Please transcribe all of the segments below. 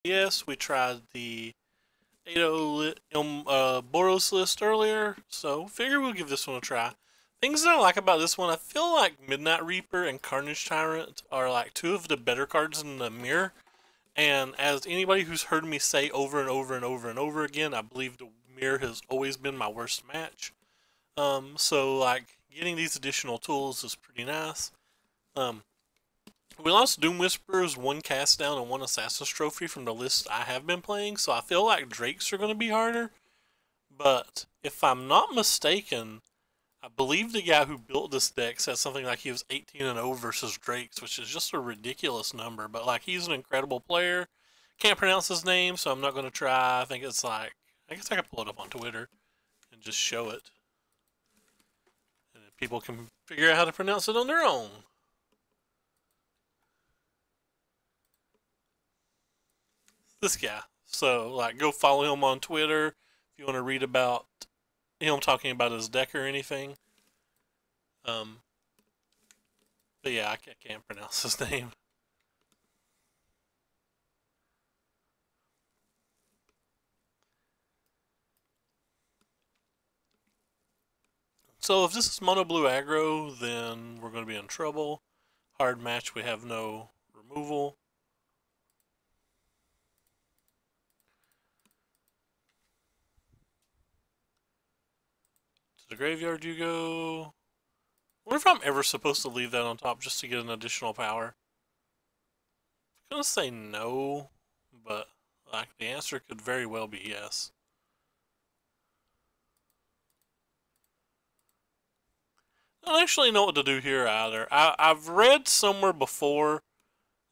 Yes, we tried the 8.0 Boros list earlier, so figure we'll give this one a try. Things that I like about this one, I feel like Midnight Reaper and Carnage Tyrant are like two of the better cards in the mirror. And as anybody who's heard me say over and over and over and over again, I believe the mirror has always been my worst match. So like getting these additional tools is pretty nice. Um, we lost Doom Whisperers, one cast down, and one Assassin's Trophy from the list I have been playing, so I feel like Drakes are going to be harder. But if I'm not mistaken, I believe the guy who built this deck said something like he was 18-0 versus Drakes, which is just a ridiculous number. But like he's an incredible player. Can't pronounce his name, so I'm not going to try. I think it's like, I guess I could pull it up on Twitter and just show it, and people can figure out how to pronounce it on their own. This guy. So like, go follow him on Twitter if you want to read about him talking about his deck or anything. Um, but yeah, I can't pronounce his name. So if this is mono blue aggro, then we're going to be in trouble. Hard match, we have no removal. To the graveyard you go. I wonder if I'm ever supposed to leave that on top just to get an additional power. I'm going to say no, but like the answer could very well be yes. I don't actually know what to do here either. I've read somewhere before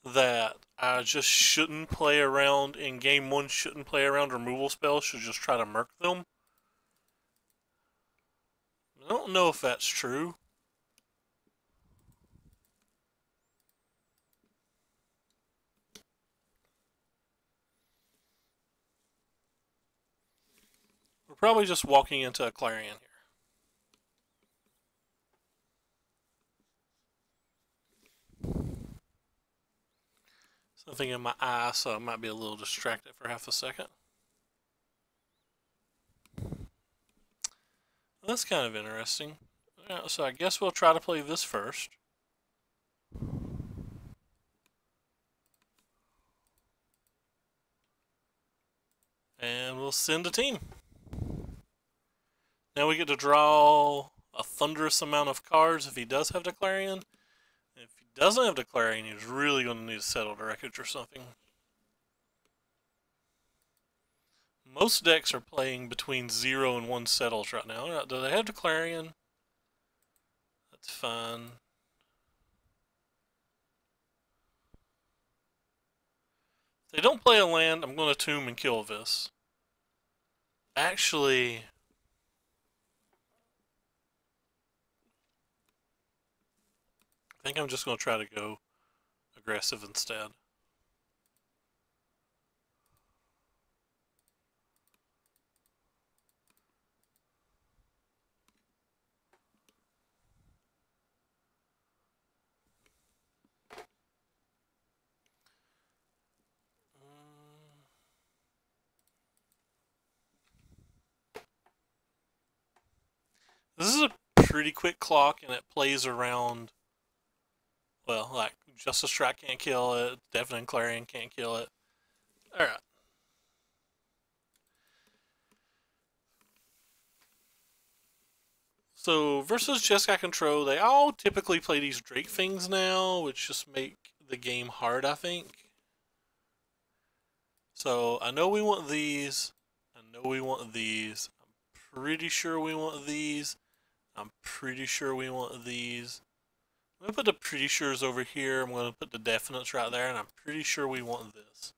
that I just shouldn't play around in game one, shouldn't play around removal spells, should just try to murk them. I don't know if that's true. We're probably just walking into a Clarion here. Something in my eye, so I might be a little distracted for half a second. That's kind of interesting. Yeah, so I guess we'll try to play this first. And we'll send a team. Now we get to draw a thunderous amount of cards if he does have Declarion. If he doesn't have Declarion, he's really going to need to settle the wreckage or something. Most decks are playing between 0 and 1 settles right now. Do they have Declarion? That's fine. If they don't play a land, I'm going to tomb and kill this. Actually, I think I'm just going to try to go aggressive instead. This is a pretty quick clock, and it plays around, well, like, Justice Strike can't kill it, Deafening Clarion can't kill it. Alright. So, versus Jeskai Control, they all typically play these Drake things now, which just make the game hard, I think. So, I know we want these. I know we want these. I'm pretty sure we want these. I'm pretty sure we want these. I'm going to put the pretty sures over here. I'm going to put the definites right there, and I'm pretty sure we want this.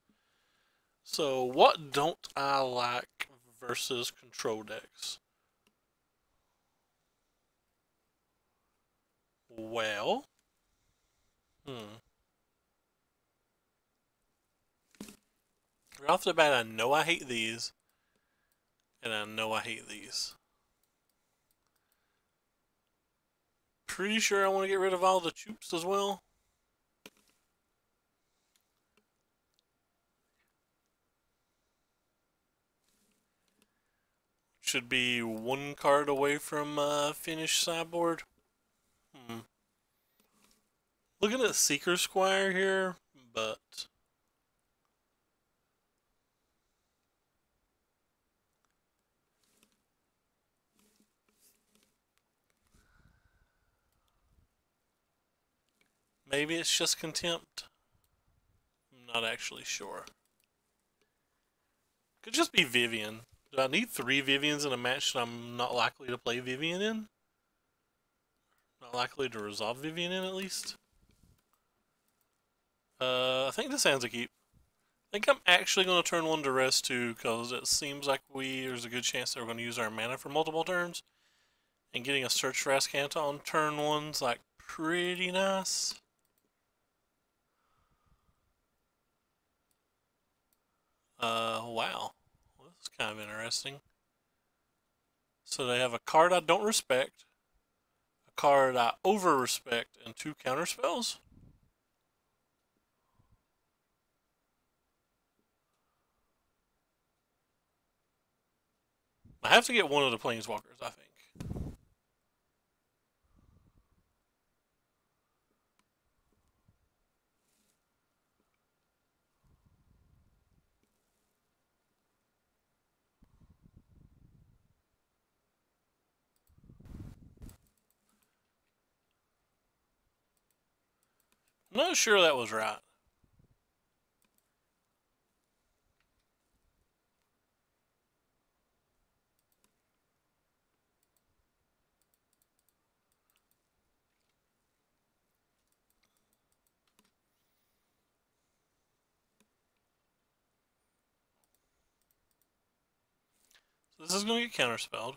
So, what don't I like versus control decks? Well, right off the bat, I know I hate these, and I know I hate these. Pretty sure I want to get rid of all the choops as well. should be one card away from finished sideboard. Looking at Seeker Squire here, but maybe it's just Contempt. I'm not actually sure. Could just be Vivian. Do I need 3 Vivians in a match that I'm not likely to play Vivian in? Not likely to resolve Vivian in, at least? I think this hand's a keep. I think I'm actually going to turn one to rest too, because it seems like there's a good chance that we're going to use our mana for multiple turns. And getting a Search for Azcanta on turn 1's like pretty nice. Wow. Well, this is kind of interesting. So they have a card I don't respect, a card I over-respect, and 2 counterspells? I have to get one of the Planeswalkers, I think. I'm not sure that was right. So this is going to get counterspelled.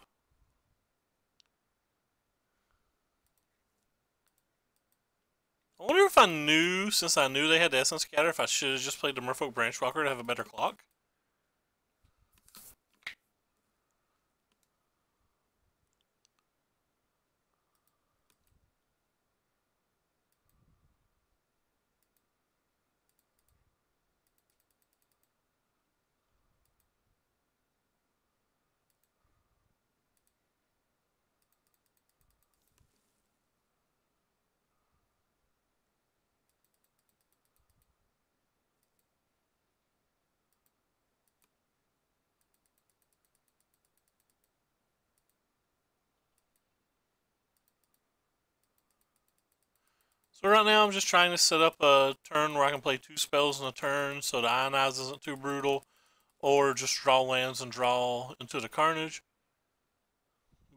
I wonder if I knew, since I knew they had the Essence Scatter, if I should have just played the Merfolk Branchwalker to have a better clock. So right now I'm just trying to set up a turn where I can play 2 spells in a turn so the Ionize isn't too brutal, or just draw lands and draw into the Carnage.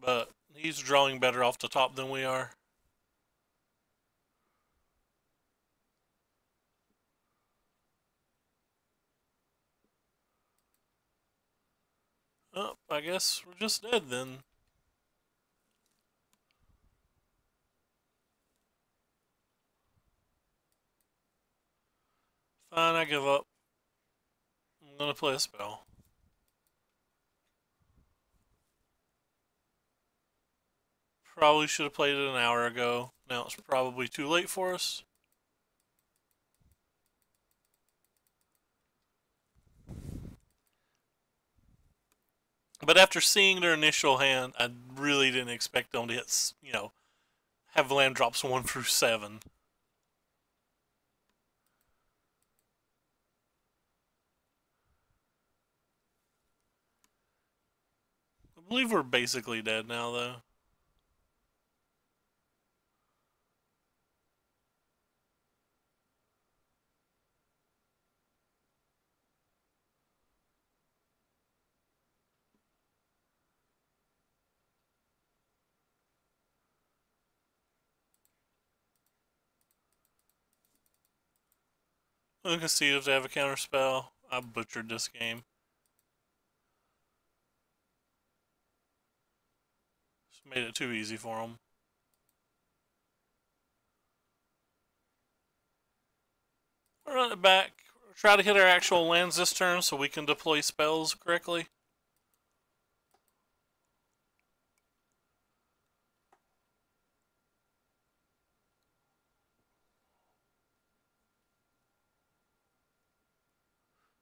But he's drawing better off the top than we are. Oh, I guess we're just dead then. Fine, I give up. I'm gonna play a spell. Probably should have played it an hour ago. Now it's probably too late for us. But after seeing their initial hand, I really didn't expect them to hit, have land drops 1 through 7. I believe we're basically dead now, though. We can see if they have a counter spell. I butchered this game. Just made it too easy for them. We'll run it back. Try to hit our actual lands this turn so we can deploy spells correctly.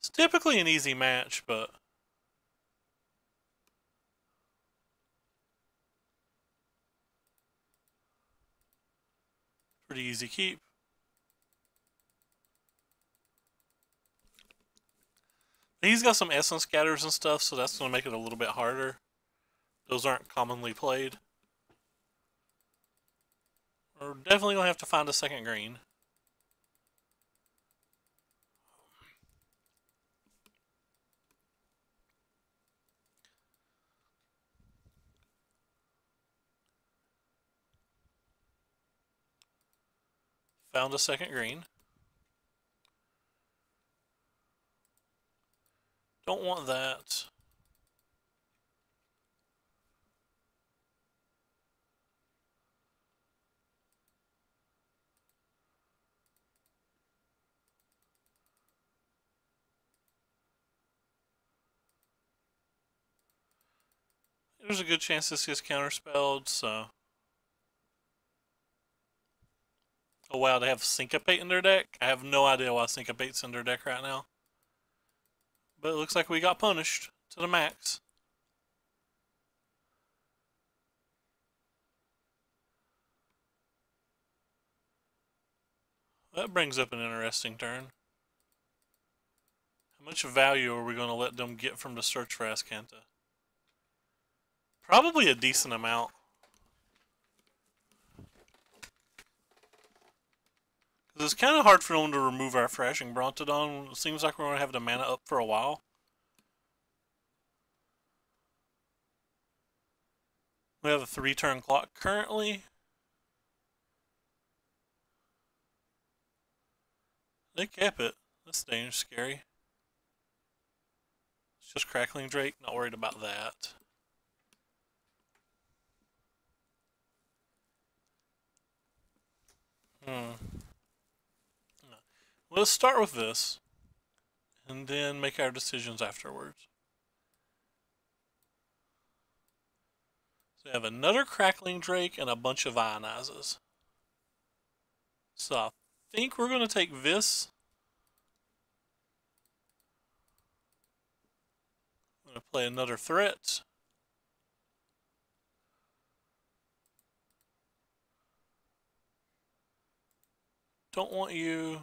It's typically an easy match, but pretty easy keep. He's got some essence scatters and stuff, so that's going to make it a little bit harder. Those aren't commonly played. We're definitely going to have to find a second green. Found a second green. Don't want that. There's a good chance this gets counterspelled, so... Oh wow, they have Syncopate in their deck? I have no idea why Syncopate's in their deck right now. But it looks like we got punished to the max. That brings up an interesting turn. How much value are we going to let them get from the search for Azcanta? Probably a decent amount. Because it's kind of hard for them to remove our Thrashing Brontodon. It seems like we're going to have the mana up for a while. We have a 3-turn clock currently. They kept it. That's dangerous, scary. It's just Crackling Drake, not worried about that. Let's start with this, and then make our decisions afterwards. So we have another Crackling Drake and a bunch of Ionizes. So I think we're going to take this. I'm going to play another threat. Don't want you.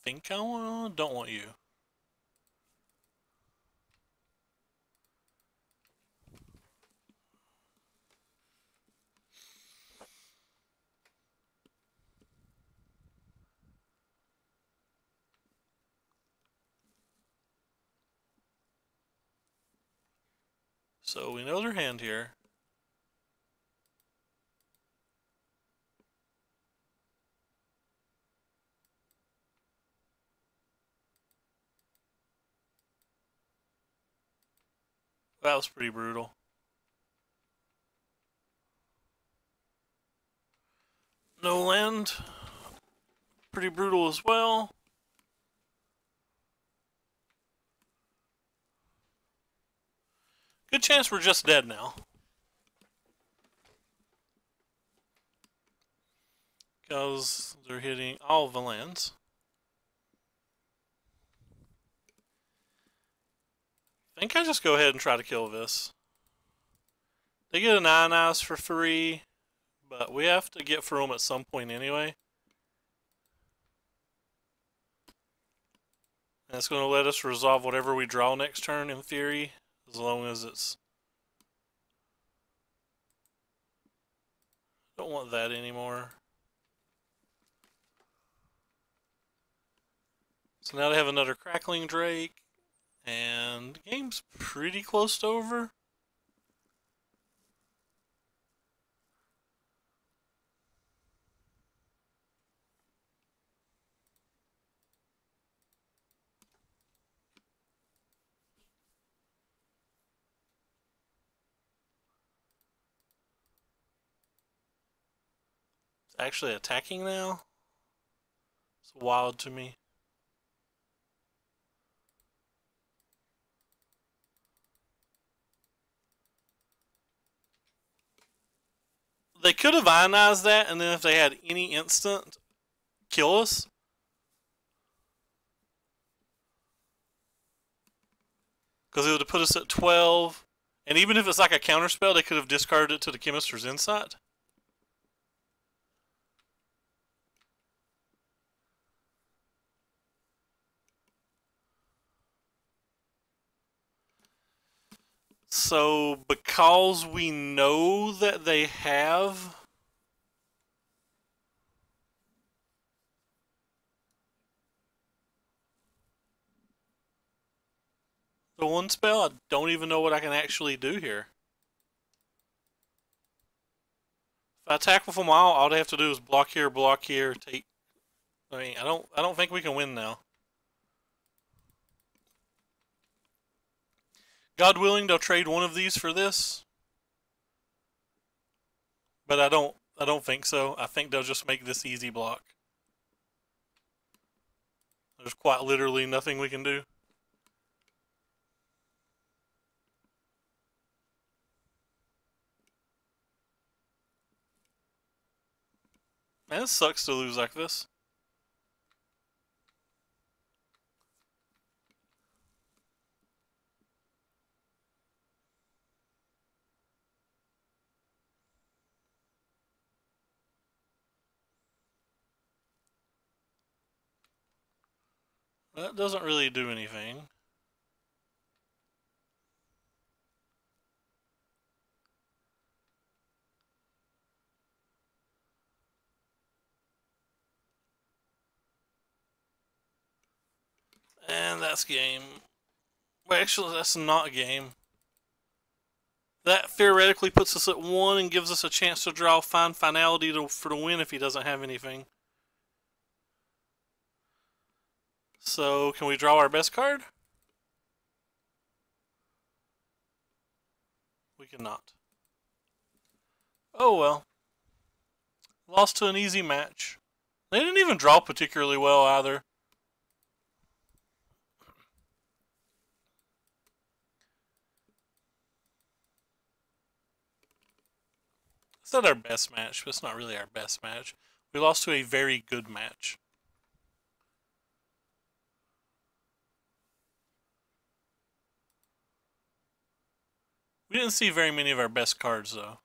I think I don't want you. So we know their hand here. That was pretty brutal. No land. Pretty brutal as well. Good chance we're just dead now. Because they're hitting all of the lands. I think I just go ahead and try to kill this. They get an Ionize for 3, but we have to get through them at some point anyway. And it's going to let us resolve whatever we draw next turn in theory, as long as it's... Don't want that anymore. So now they have another Crackling Drake. And the game's pretty close to over. It's actually attacking now. It's wild to me. They could have ionized that, and then if they had any instant, kill us. Because it would have put us at 12, And even if it's like a counterspell, they could have discarded it to the Chemister's Insight. So, because we know that they have the one spell, I don't even know what I can actually do here. If I attack with them all they have to do is block here, take. I mean, I don't think we can win now. God willing, they'll trade one of these for this. But I don't think so. I think they'll just make this easy block. There's quite literally nothing we can do. Man, it sucks to lose like this. That doesn't really do anything. And that's game. Well, actually, that's not game. That theoretically puts us at 1 and gives us a chance to draw Find Finality for the win if he doesn't have anything. So, can we draw our best card? We cannot. Oh well. Lost to an easy match. They didn't even draw particularly well either. It's not our best match, but it's not really our best match. We lost to a very good match. We didn't see very many of our best cards, though.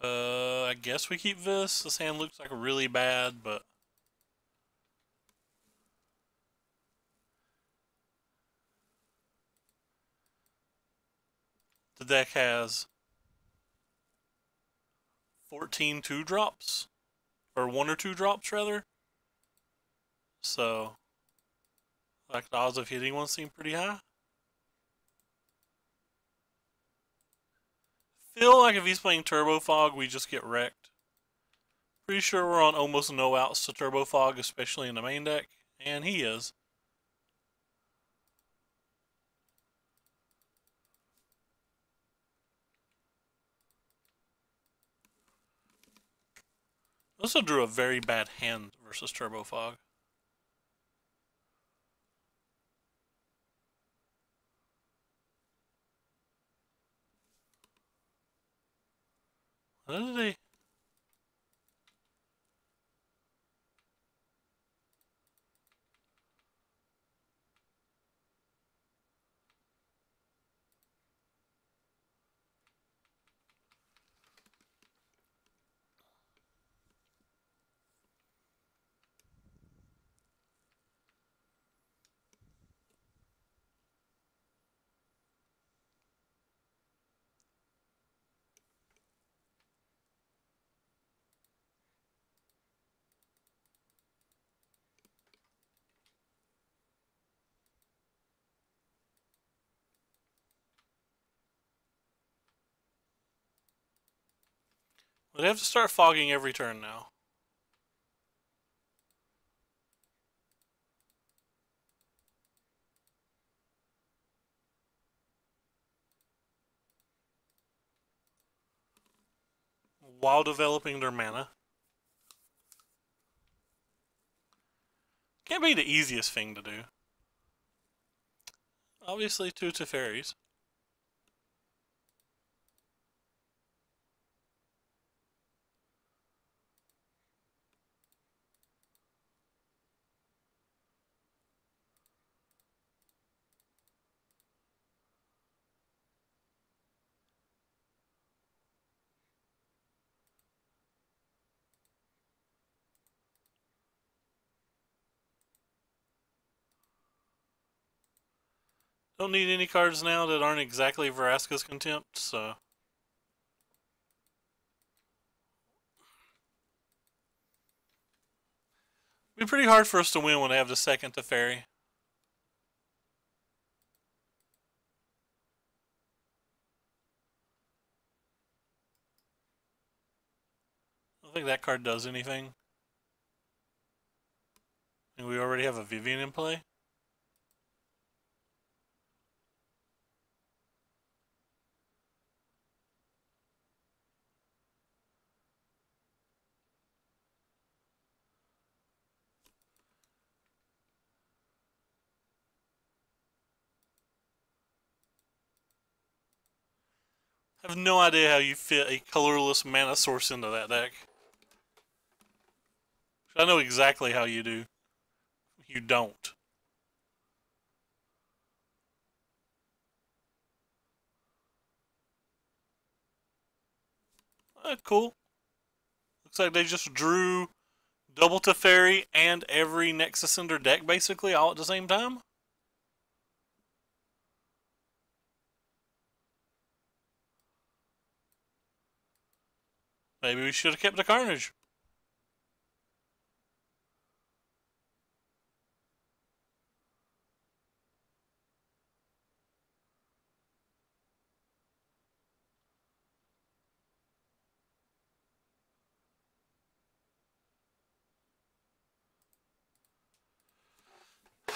I guess we keep this. This hand looks like really bad, but... the deck has 14 2-drops. Or 1 or 2 drops, rather. So, like, the odds of hitting one seem pretty high. Feel like if he's playing Turbo Fog, we just get wrecked. Pretty sure we're on almost no outs to Turbo Fog, especially in the main deck. And he is. Also drew a very bad hand versus Turbo Fog. What did they... They have to start fogging every turn now. While developing their mana. Can't be the easiest thing to do. Obviously, 2 Teferis. Don't need any cards now that aren't exactly Vraska's Contempt, so... It'd be pretty hard for us to win when they have the second to Fairy. I don't think that card does anything. And we already have a Vivian in play. I have no idea how you fit a colorless mana source into that deck. I know exactly how you do. You don't. Cool. Looks like they just drew double Teferi and every Nexus in their deck basically all at the same time. Maybe we should have kept the Carnage.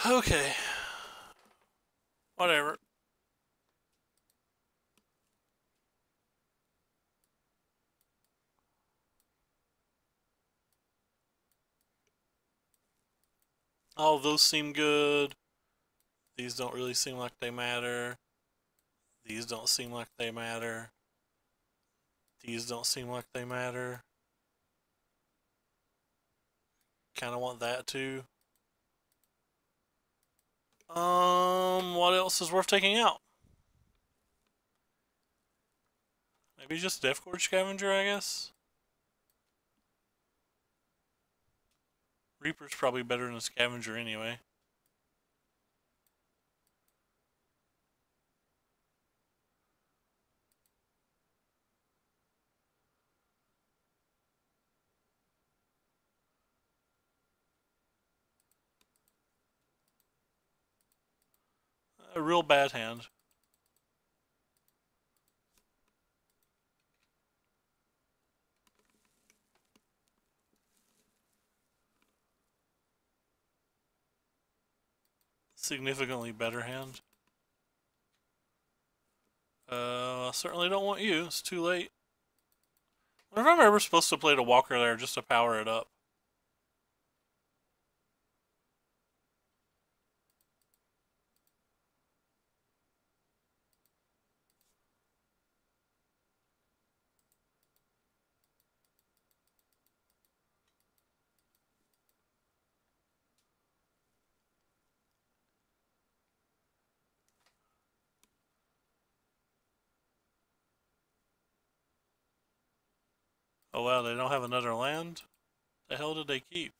Okay. Whatever. All of those seem good. These don't really seem like they matter. These don't seem like they matter. These don't seem like they matter. Kind of want that too. What else is worth taking out? Maybe just Death Gorge Scavenger, I guess. Reaper's probably better than a Scavenger anyway. A real bad hand. Significantly better hand. I certainly don't want you. It's too late. I wonder if I'm ever supposed to play the Walker there just to power it up. Oh wow, they don't have another land? The hell did they keep?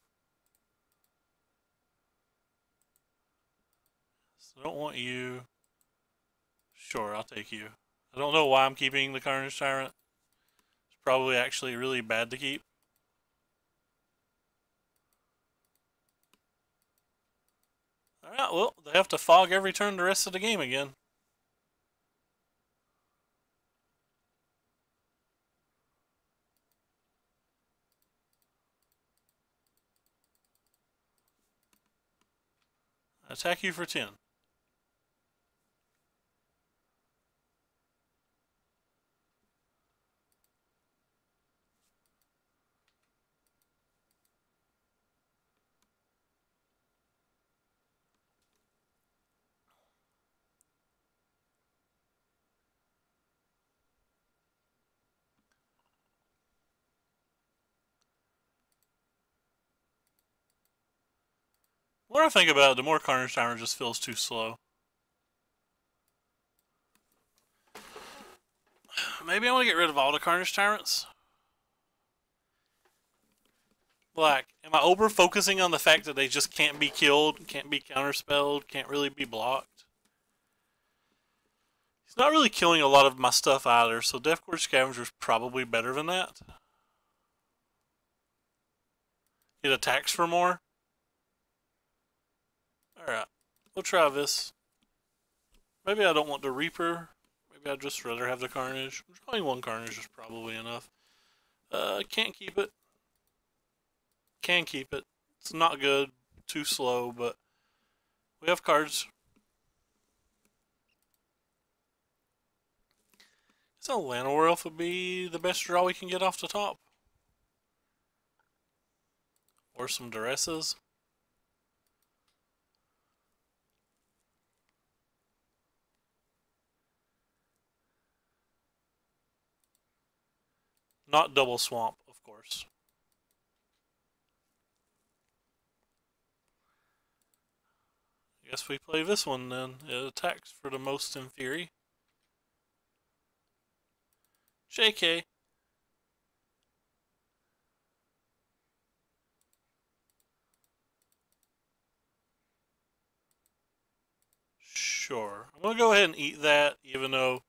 So I don't want you. Sure, I'll take you. I don't know why I'm keeping the Carnage Tyrant. It's probably actually really bad to keep. Alright, well, they have to fog every turn the rest of the game again. I attack you for 10. The more I think about it, the more Carnage Tyrant just feels too slow. Maybe I want to get rid of all the Carnage Tyrants. Like, am I over focusing on the fact that they just can't be killed, can't be counterspelled, can't really be blocked? He's not really killing a lot of my stuff either, so Deathcore Scavenger's probably better than that. It attacks for more. Alright, we'll try this. Maybe I don't want the Reaper. Maybe I'd just rather have the Carnage. Only one Carnage is probably enough. Can't keep it. Can keep it. It's not good. Too slow, but we have cards. So Llanowar Elf would be the best draw we can get off the top. Or some Duresses. Not double swamp, of course. I guess we play this one then. It attacks for the most in theory. JK. Sure. I'm going to go ahead and eat that, even though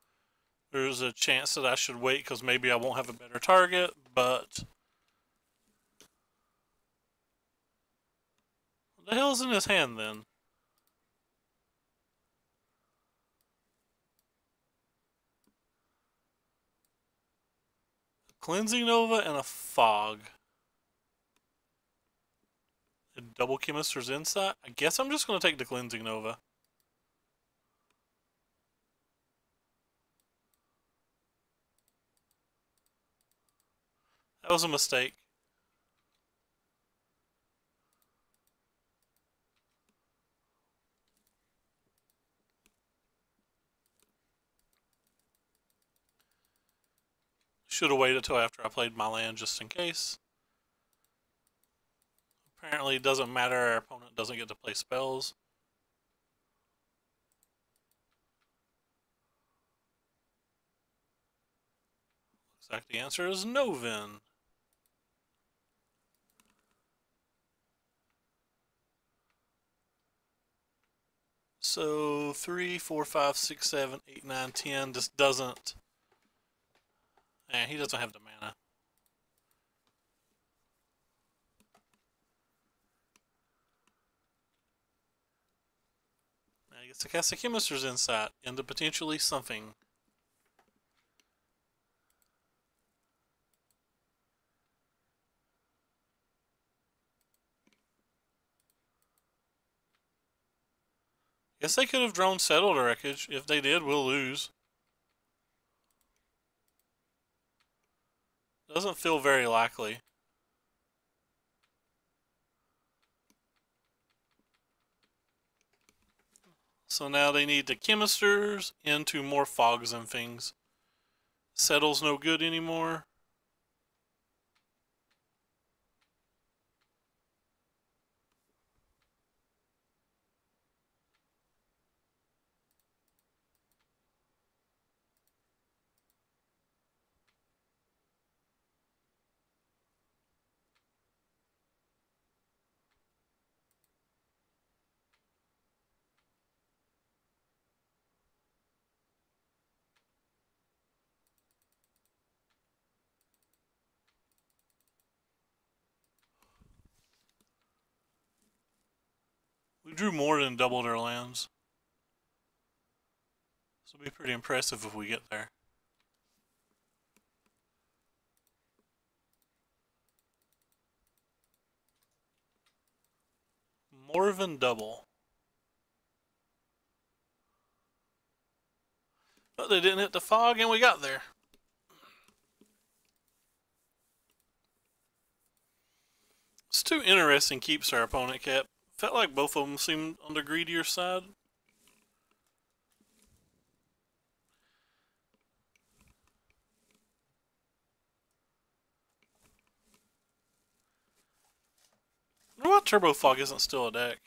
there's a chance that I should wait because maybe I won't have a better target, but... What the hell's in his hand then? A Cleansing Nova and a Fog. A double Chemister's Insight? I guess I'm just going to take the Cleansing Nova. That was a mistake. Should have waited till after I played my land just in case. Apparently it doesn't matter, our opponent doesn't get to play spells. Looks like the answer is no, Vin. So 3, 4, 5, 6, 7, 8, 9, 10. This doesn't. He doesn't have the mana. I guess to cast a Chemister's Insight into potentially something. Guess they could have drawn Settled Wreckage. If they did, we'll lose. Doesn't feel very likely. So now they need the Chemisters into more Fogs and things. Settle's no good anymore. We drew more than double their lands. This will be pretty impressive if we get there. More than double. But they didn't hit the Fog and we got there. It's too interesting keeps our opponent kept. Felt like both of them seemed on the greedier side. I wonder why Turbo Fog isn't still a deck.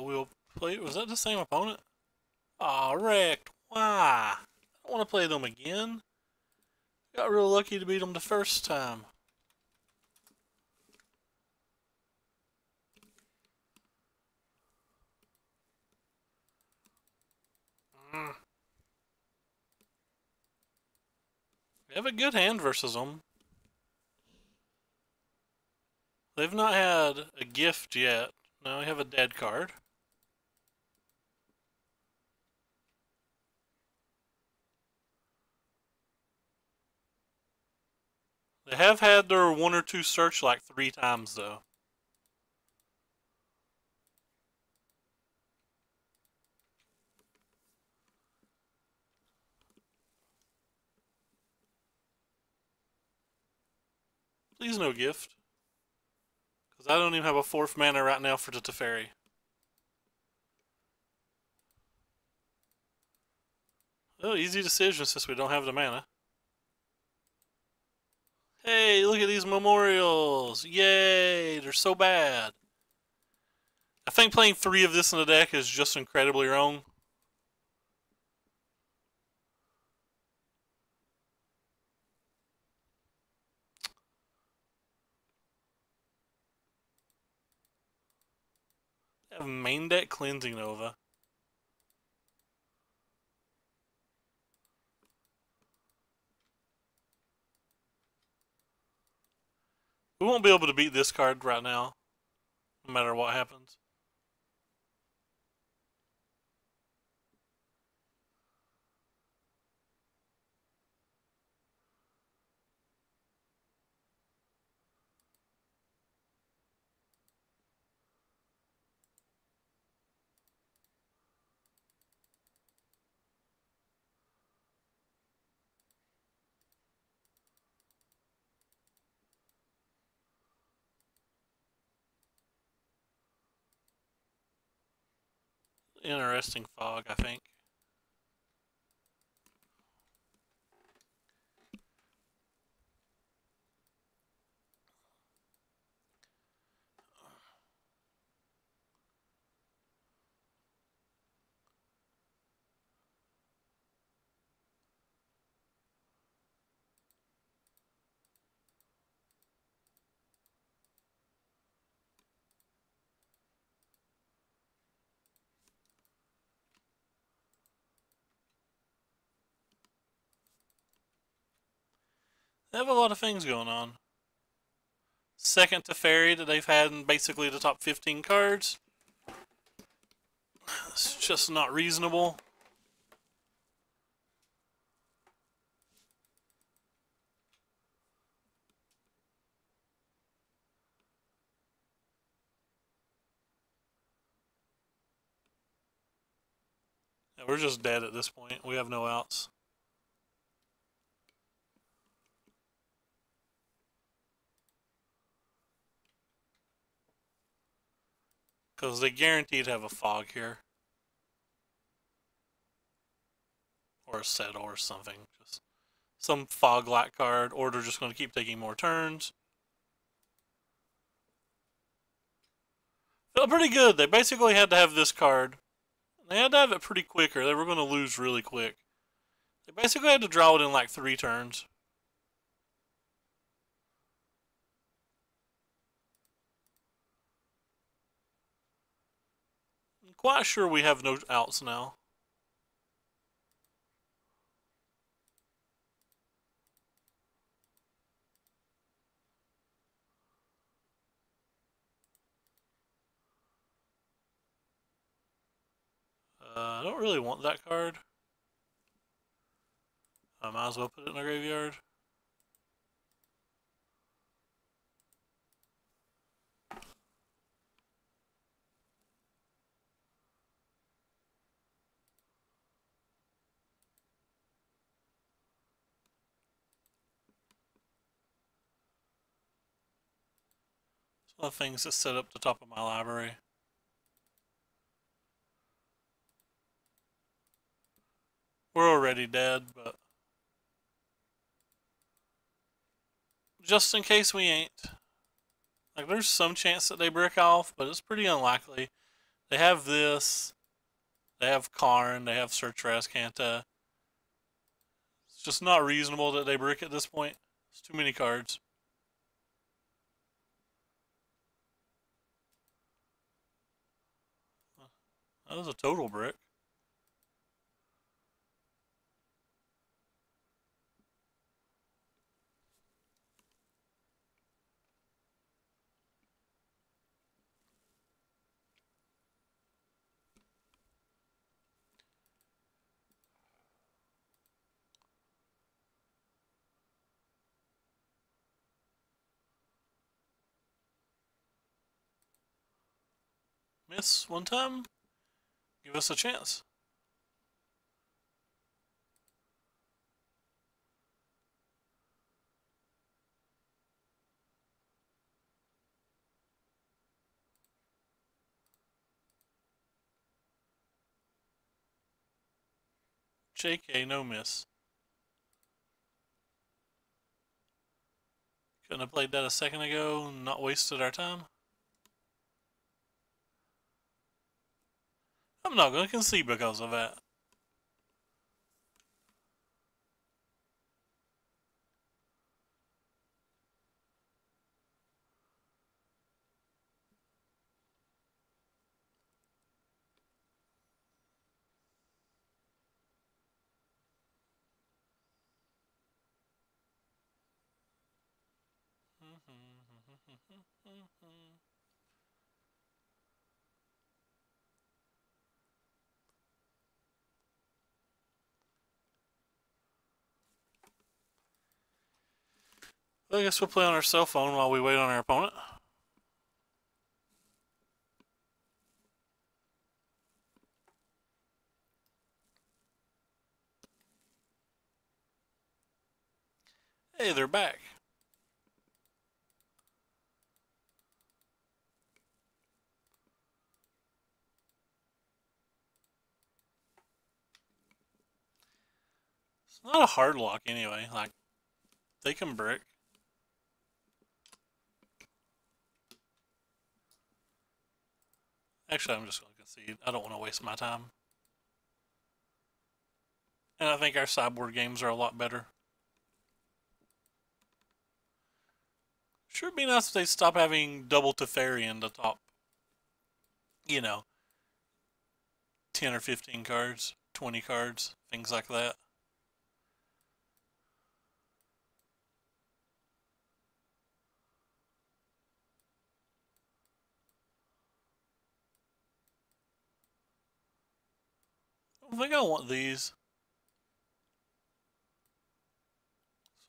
We'll play. Was that the same opponent? Aw, wrecked. Why? I I want to play them again. Got real lucky to beat them the first time. We have a good hand versus them. They've not had a gift yet. Now we have a dead card. They have had their 1 or 2 search like 3 times though. Please no gift. Because I don't even have a 4th mana right now for the Teferi. Oh, easy decision since we don't have the mana. Hey, look at these memorials! Yay! They're so bad. I think playing 3 of this in the deck is just incredibly wrong. I have main deck Cleansing Nova. We won't be able to beat this card right now, no matter what happens. Interesting fog, I think. They have a lot of things going on. Second Teferi that they've had in basically the top 15 cards. It's just not reasonable. Yeah, we're just dead at this point. We have no outs. Because they guaranteed to have a fog here. Or a settle or something. Just some fog-like card, or they're just going to keep taking more turns. Felt pretty good. They basically had to have this card. They had to have it pretty quick or they were going to lose really quick. They basically had to draw it in like 3 turns. I'm quite sure we have no outs now. I don't really want that card. I might as well put it in the graveyard. It's one of the things that set up the top of my library. We're already dead, but just in case we ain't. Like, there's some chance that they brick off, but it's pretty unlikely. They have this. They have Karn. They have Search Rascanta. It's just not reasonable that they brick at this point. It's too many cards. That was a total brick. Miss one time. Give us a chance. JK, no miss. Couldn't have played that a second ago, not wasted our time. I'm not going to concede because of that. I guess we'll play on our cell phone while we wait on our opponent. Hey, they're back. It's not a hard lock anyway. Like, they can brick. Actually, I'm just going to concede. I don't want to waste my time. And I think our sideboard games are a lot better. Sure, it'd be nice if they stop having double Teferi in the top, 10 or 15 cards, 20 cards, things like that. I think I want these.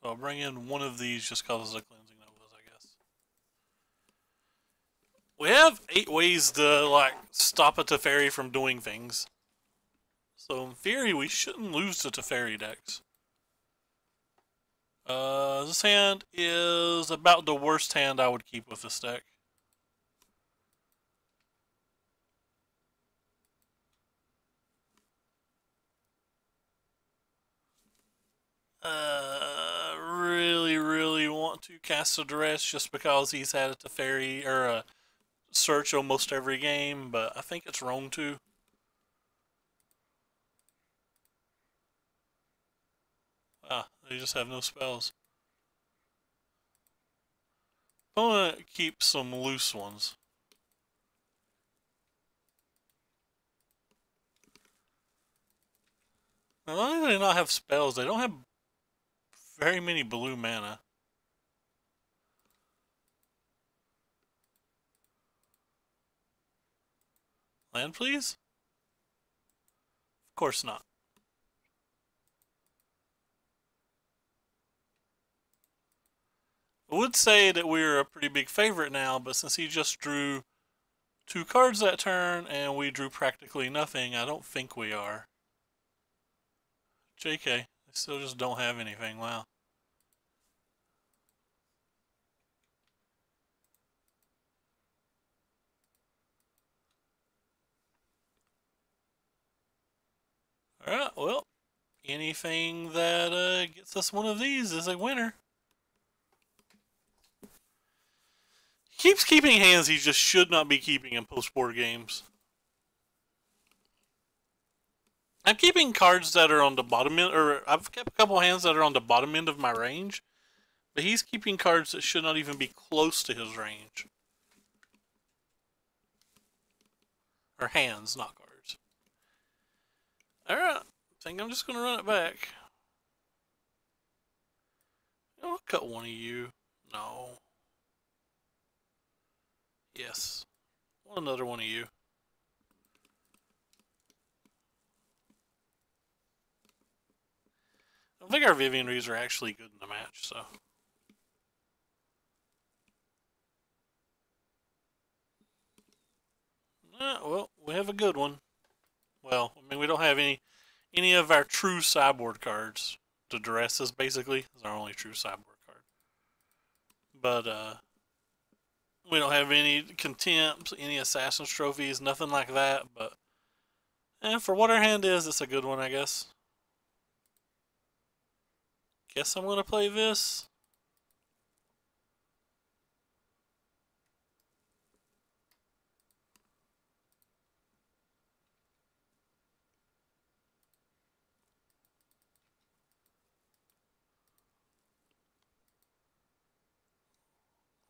So I'll bring in one of these just because of the cleansing novas, I guess. We have 8 ways to, stop a Teferi from doing things. So in theory, we shouldn't lose to Teferi decks. This hand is about the worst hand I would keep with this deck. Really want to cast a Duress just because he's had a Teferi or a search almost every game, but I think it's wrong to. They just have no spells. I want to keep some loose ones. Not only do they not have spells, they don't have very many blue mana. Land, please? Of course not. I would say that we're a pretty big favorite now, but since he just drew 2 cards that turn and we drew practically nothing, I don't think we are. JK, they still just don't have anything, wow. Alright, well, anything that gets us one of these is a winner. He keeps keeping hands he just should not be keeping in post-board games. I'm keeping cards that are on the bottom end, or I've kept a couple hands that are on the bottom end of my range, but he's keeping cards that should not even be close to his range. Or hands, not cards. Alright, I think I'm just going to run it back. I'll cut one of you. No. Yes. Want another one of you. I think our Vivian Reeds are actually good in the match, so. Well, we have a good one. Well, I mean, we don't have any of our true sideboard cards. The Duresses, basically, is our only true sideboard card. But, we don't have any Contempts, any Assassin's Trophies, nothing like that, but for what our hand is, it's a good one, I guess. Guess I'm going to play this.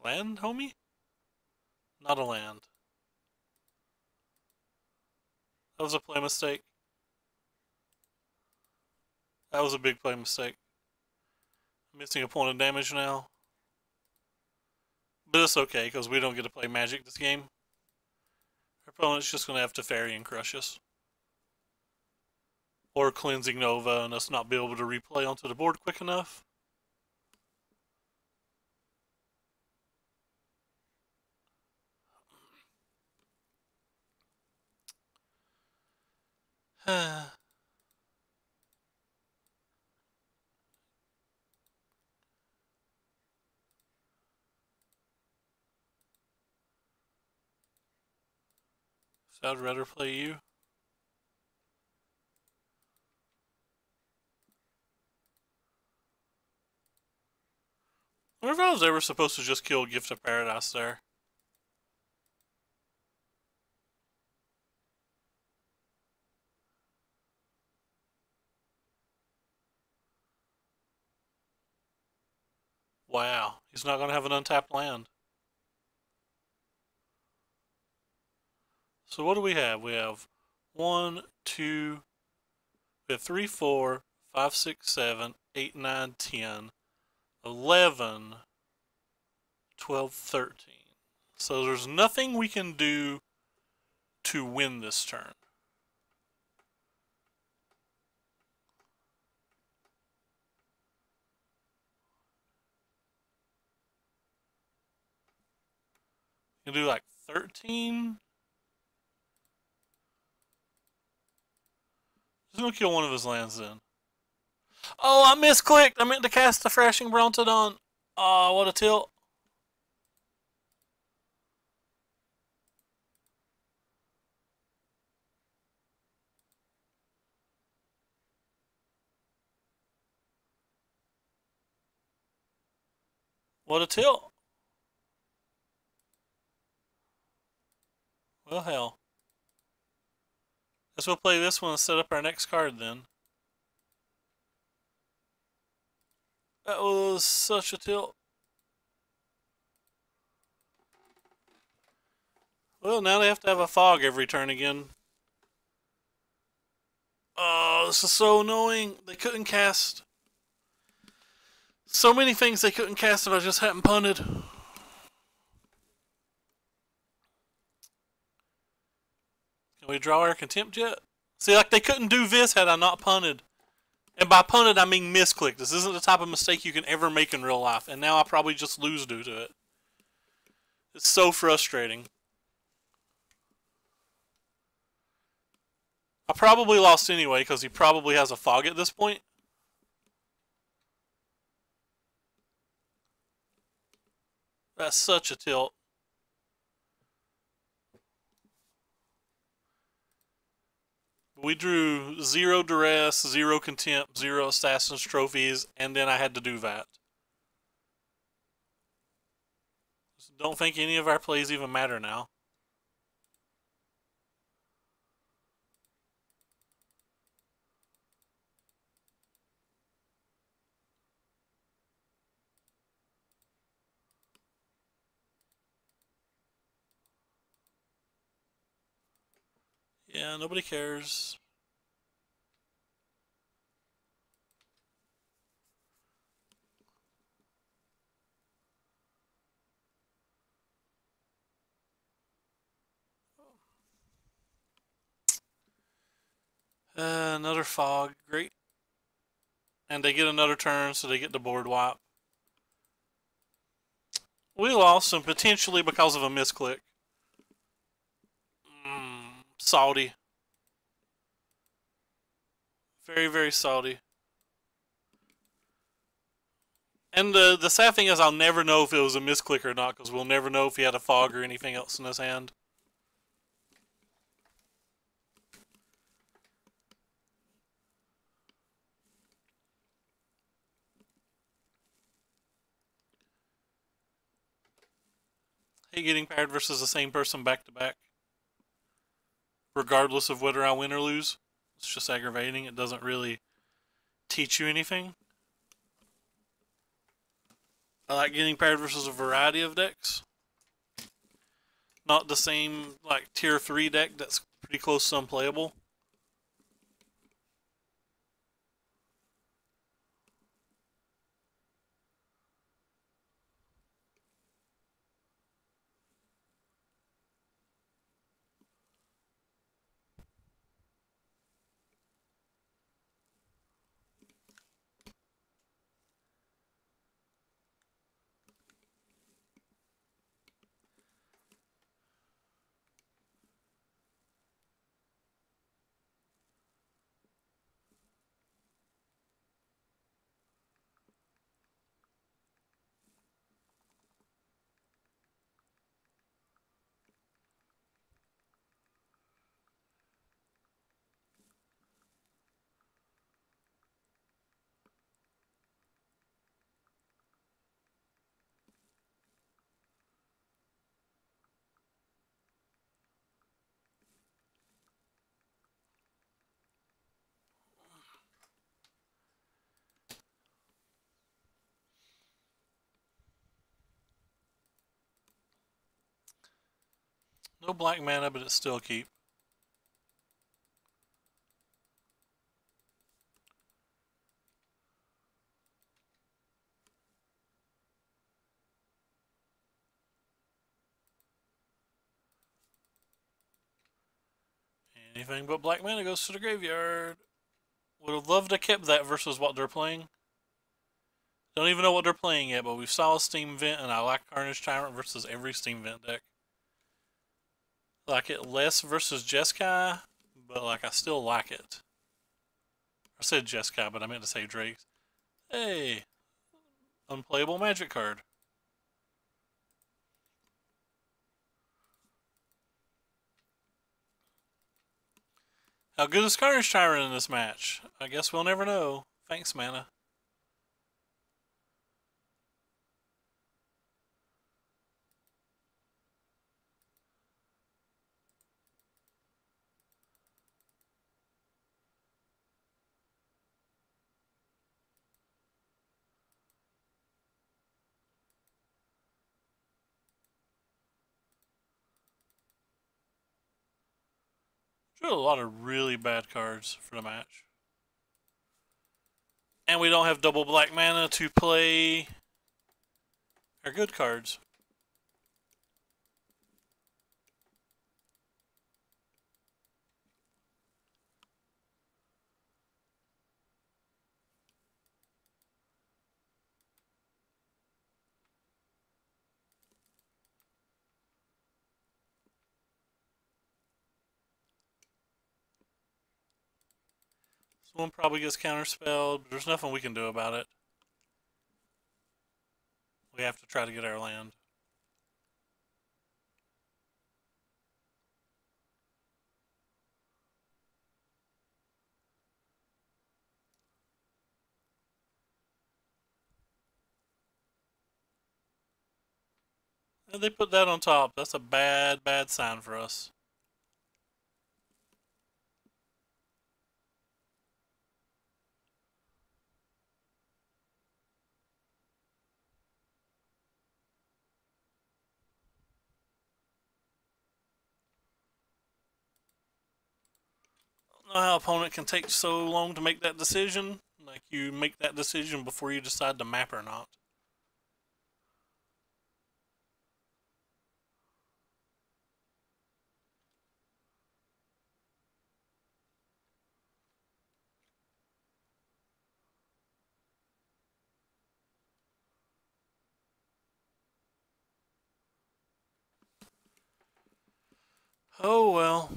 Land, homie? Not a land. That was a play mistake. That was a big play mistake. Missing a point of damage now. But it's okay, because we don't get to play Magic this game. Our opponent's just going to have to Teferi and crush us. Or Cleansing Nova and us not be able to replay onto the board quick enough. So I'd rather play you. I wonder if I was ever supposed to just kill Gift of Paradise there. Wow, he's not going to have an untapped land. So what do we have? We have 1, 2, we have 3, 4, 5, 6, 7, 8, 9, 10, 11, 12, 13. So there's nothing we can do to win this turn. You can do like 13. Just gonna kill one of his lands then. Oh, I misclicked. I meant to cast the Thrashing Brontodon. Oh, what a tilt. What a tilt. Well, hell. Guess we'll play this one and set up our next card then. That was such a tilt. Well, now they have to have a fog every turn again. Oh, this is so annoying. They couldn't cast so many things they couldn't cast if I just hadn't punted. Can we draw our Contempt yet? See, like, they couldn't do this had I not punted. And by punted, I mean misclicked. This isn't the type of mistake you can ever make in real life. And now I probably just lose due to it. It's so frustrating. I probably lost anyway, because he probably has a fog at this point. That's such a tilt. We drew 0 Duress, 0 Contempt, 0 Assassin's Trophies, and then I had to do that. Don't think any of our plays even matter now. Yeah, nobody cares. Another fog. Great. And they get another turn, so they get the board wipe. We lost, and potentially because of a misclick. Salty. Very, very salty. And the sad thing is I'll never know if it was a misclick or not, because we'll never know if he had a fog or anything else in his hand. Hey, getting paired versus the same person back to back. Regardless of whether I win or lose. It's just aggravating. It doesn't really teach you anything. I like getting paired versus a variety of decks. Not the same, like, tier 3 deck that's pretty close to unplayable. No black mana, but it's still a keep. Anything but black mana goes to the graveyard. Would have loved to kept that versus what they're playing. Don't even know what they're playing yet, but we saw a Steam Vent, and I like Carnage Tyrant versus every Steam Vent deck. Like it less versus Jeskai, but like I still like it. I said Jeskai, but I meant to say Drake's. Hey, unplayable magic card. How good is Carnage Tyrant in this match? I guess we'll never know. Thanks, mana. Drew a lot of really bad cards for the match. And we don't have double black mana to play our good cards. This one probably gets counterspelled, but there's nothing we can do about it. We have to try to get our land. And they put that on top. That's a bad, bad sign for us. How opponent can take so long to make that decision. Like, you make that decision before you decide to map or not. Oh well.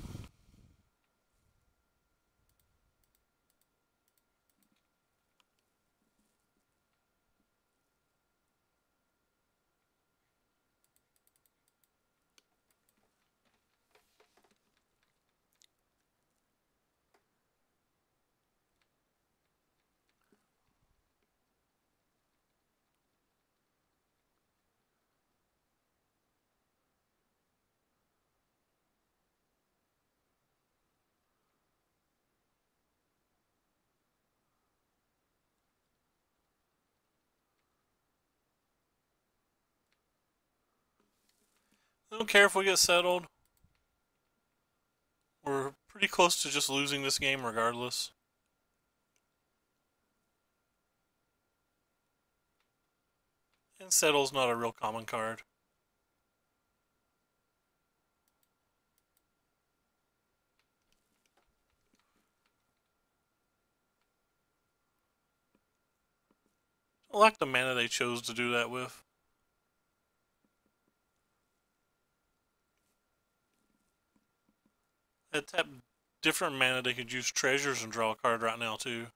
I don't care if we get settled. We're pretty close to just losing this game regardless. And settle's not a real common card. I like the mana they chose to do that with. They tap different mana, they could use treasures and draw a card right now too.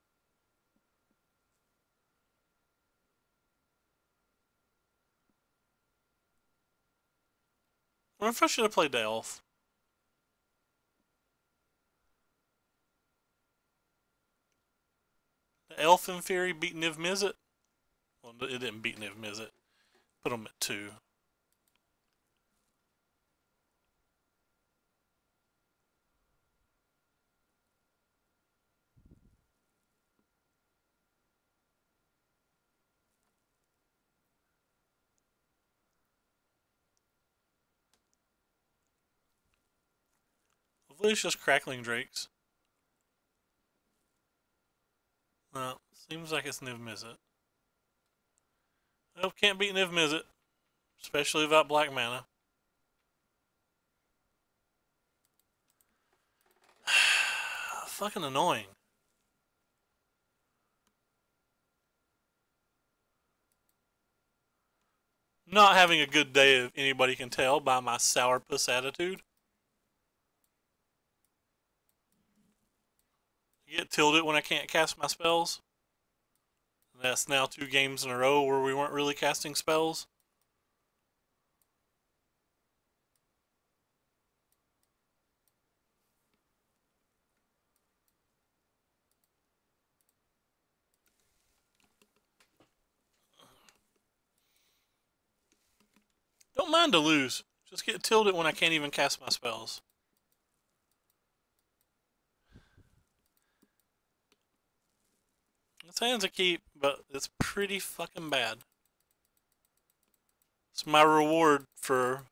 I wonder if I should have played the elf. The elf in theory beat Niv Mizzet. Well, it didn't beat Niv Mizzet. Put them at 2. Hopefully it's just crackling drakes. No, seems like it's Niv Mizzet. Nope, can't beat Niv Mizzet. Especially without black mana. Fucking annoying. Not having a good day, if anybody can tell by my sourpuss attitude. I get tilted when I can't cast my spells. That's now 2 games in a row where we weren't really casting spells. Don't mind to lose. Just get tilted when I can't even cast my spells. This hand's a keep, but it's pretty fucking bad. It's my reward for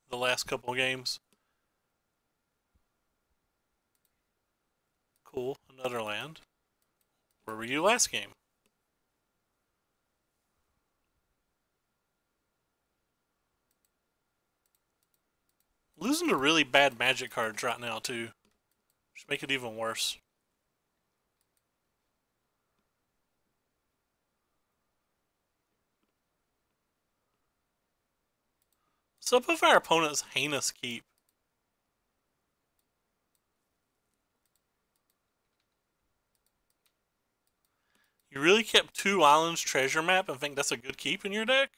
the last couple of games. Cool, another land. Where were you last game? Losing to really bad magic cards right now, too. Should make it even worse. What's up with our opponent's heinous keep? You really kept 2 islands treasure map and think that's a good keep in your deck?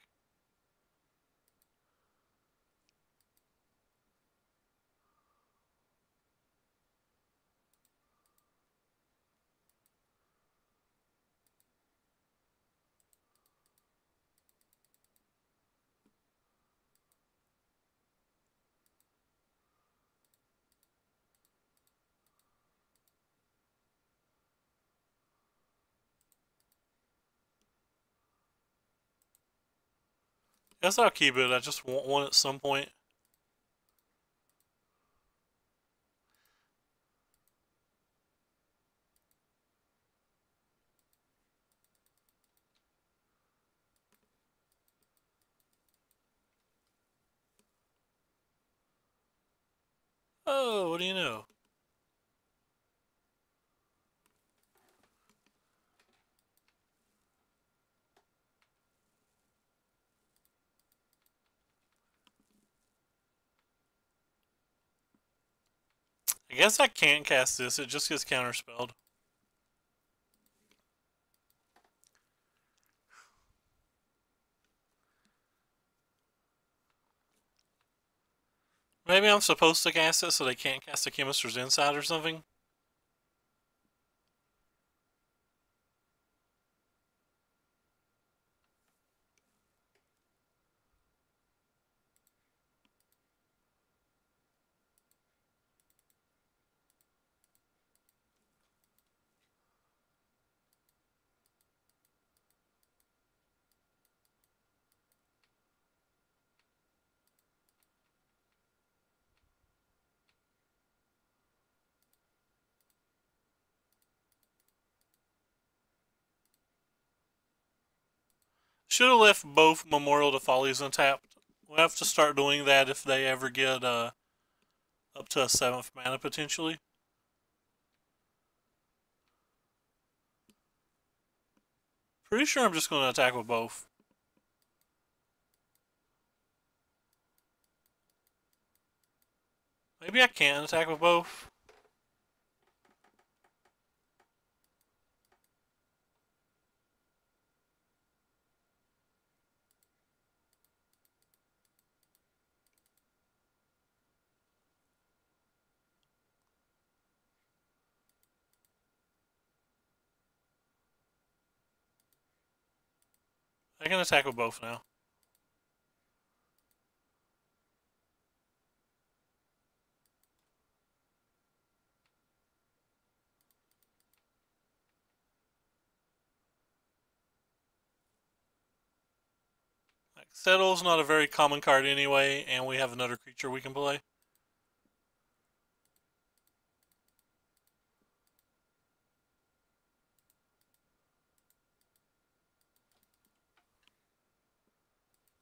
Guess I'll keep it. I just want one at some point. Oh, what do you know? I guess I can't cast this, it just gets counterspelled. Maybe I'm supposed to cast it so they can't cast a Chemist's Insight or something? Should have left both Memorial to Follies untapped. We'll have to start doing that if they ever get up to a 7th mana potentially. Pretty sure I'm just going to attack with both. Maybe I can attack with both. I can attack with both now. Like, Settle's not a very common card anyway, and we have another creature we can play.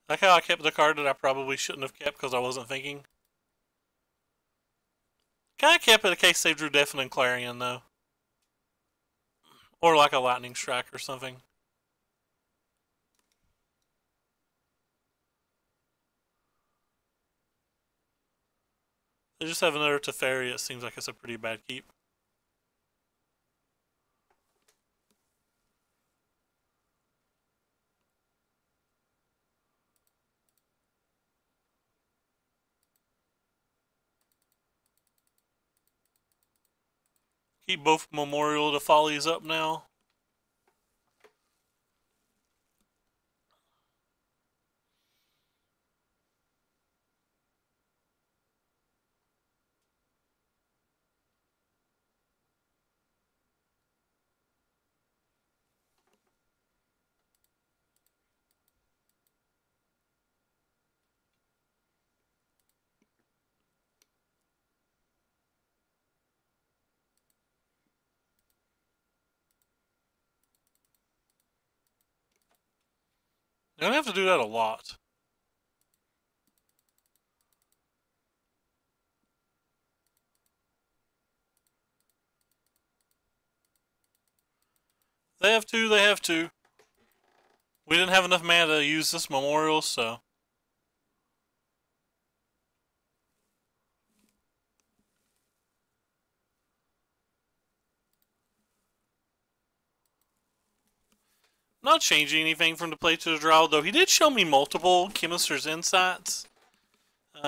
Like how I kept the card that I probably shouldn't have kept because I wasn't thinking. Kinda kept it in case they drew Deafening Clarion, though. Or like a Lightning Strike or something. They just have another Teferi, it seems like it's a pretty bad keep. Keep both Memorial to Follies up now. They're gonna have to do that a lot. They have to, they have to. We didn't have enough mana to use this Memorial, so. Not changing anything from the play to the draw, though he did show me multiple Chemist's Insights.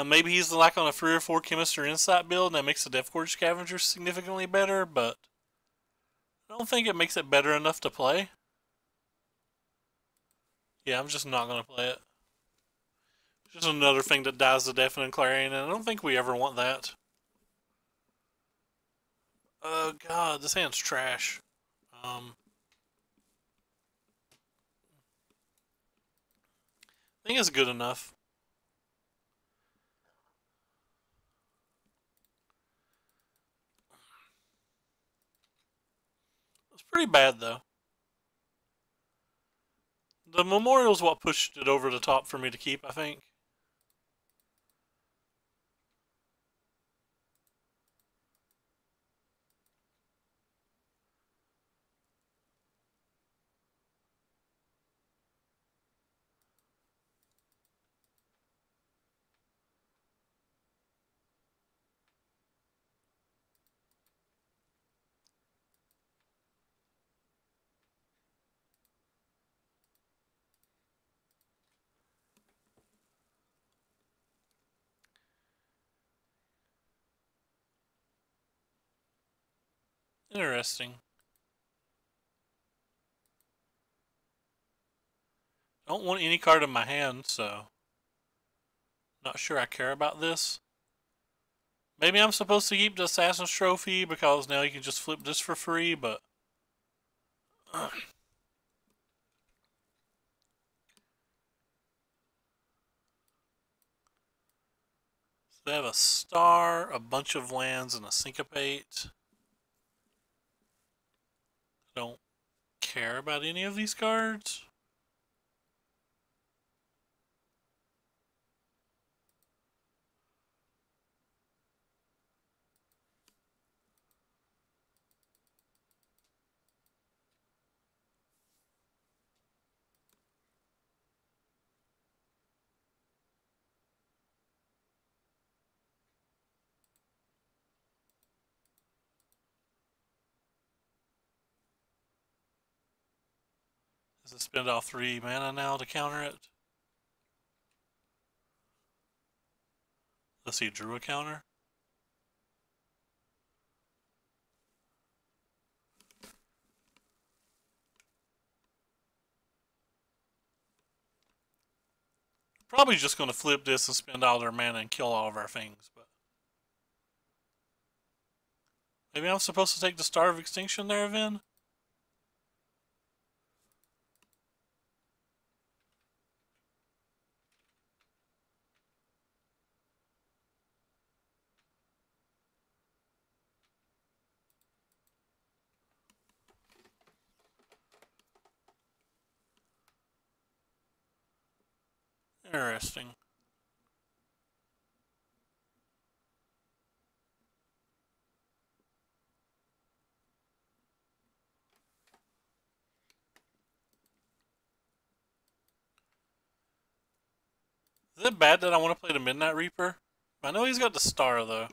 Maybe he's like on a 3 or 4 Chemist's Insight build and that makes the Death Gorge Scavenger significantly better, but I don't think it makes it better enough to play. Yeah, I'm just not going to play it. Just another thing that dies the Deafening Clarion, and I don't think we ever want that. Oh god, this hand's trash. I think it's good enough. It's pretty bad, though. The Memorial's what pushed it over the top for me to keep, I think. Interesting. Don't want any card in my hand, so not sure I care about this. Maybe I'm supposed to keep the Assassin's Trophy because now you can just flip this for free, but so they have a star, a bunch of lands, and a syncopate. Don't care about any of these cards. Does it spend all 3 mana now to counter it? Let's see, drew a counter. Probably just going to flip this and spend all their mana and kill all of our things, but maybe I'm supposed to take the Star of Extinction there, Vin? Interesting. Is it bad that I want to play the Midnight Reaper? I know he's got the star, though.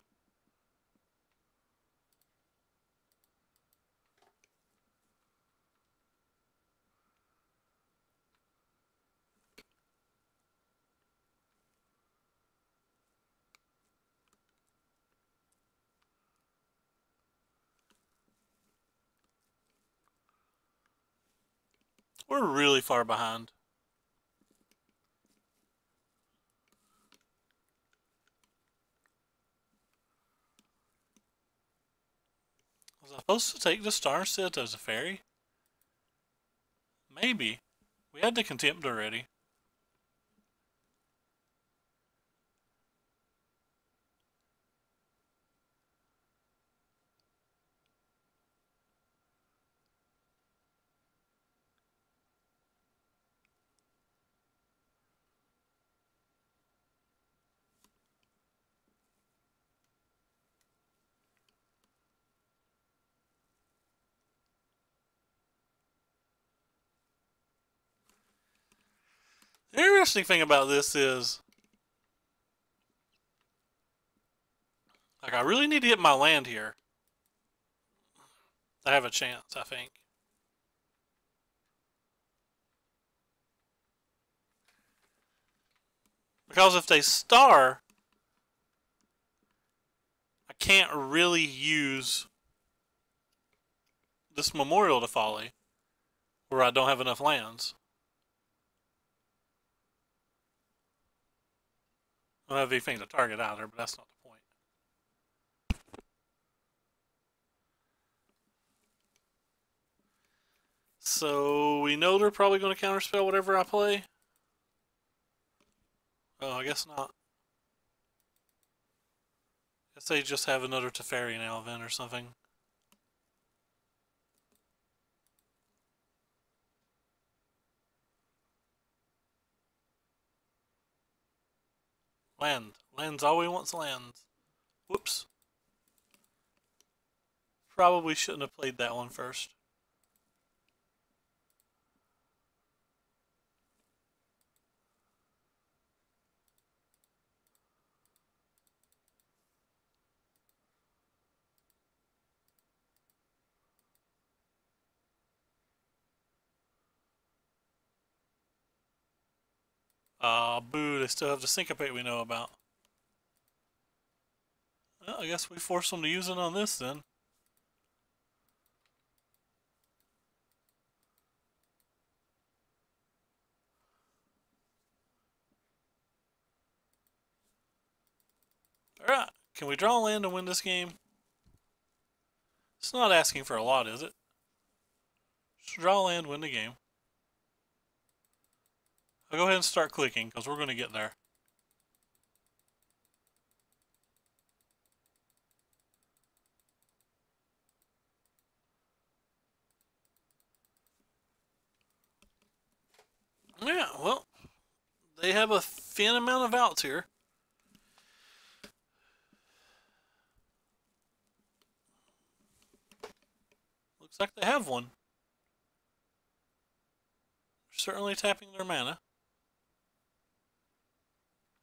We're really far behind. Was I supposed to take the star instead as a fairy? Maybe. We had the Contempt already. The interesting thing about this is, like, I really need to get my land here. I have a chance, I think. Because if they star, I can't really use this Memorial to Folly, where I don't have enough lands. I don't have anything to target either, but that's not the point. So we know they're probably going to counterspell whatever I play. Oh, I guess not. Guess they just have another Teferi now, then, or something. Land. Land's all we want's lands. Whoops. Probably shouldn't have played that one first. Boo, they still have the Syncopate we know about. Well, I guess we force them to use it on this then. Alright, can we draw land and win this game? It's not asking for a lot, is it? Just draw land, win the game. I'll go ahead and start clicking, because we're going to get there. Yeah, well, they have a thin amount of outs here. Looks like they have one. They're certainly tapping their mana.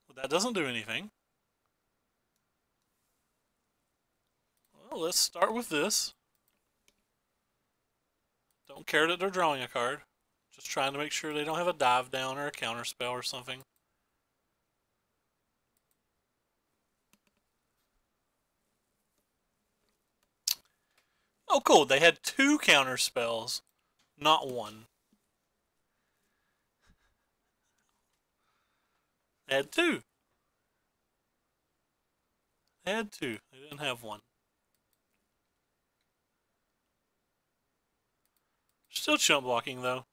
But that doesn't do anything. Well, let's start with this. Don't care that they're drawing a card. Just trying to make sure they don't have a dive down or a counter spell or something. Oh, cool. They had 2 counter spells, not 1. They had 2. They had 2. They didn't have 1. Still chump blocking, though.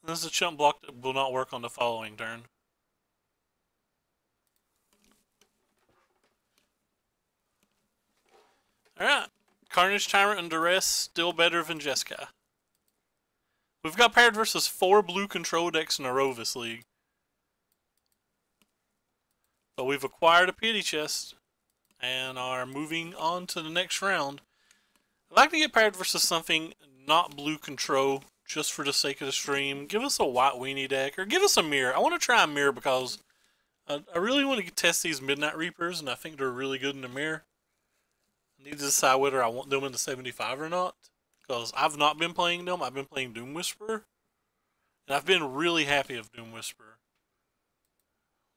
This is a chump block that will not work on the following turn. Alright. Carnage Tyrant and Duress still better than Jessica. We've got paired versus 4 blue control decks in a row this league. But we've acquired a pity chest and are moving on to the next round. I'd like to get paired versus something not blue control just for the sake of the stream. Give us a white weenie deck or give us a mirror. I want to try a mirror because I really want to test these Midnight Reapers and I think they're really good in the mirror. I need to decide whether I want them in the 75 or not because I've not been playing them. I've been playing Doom Whisperer and I've been really happy with Doom Whisperer.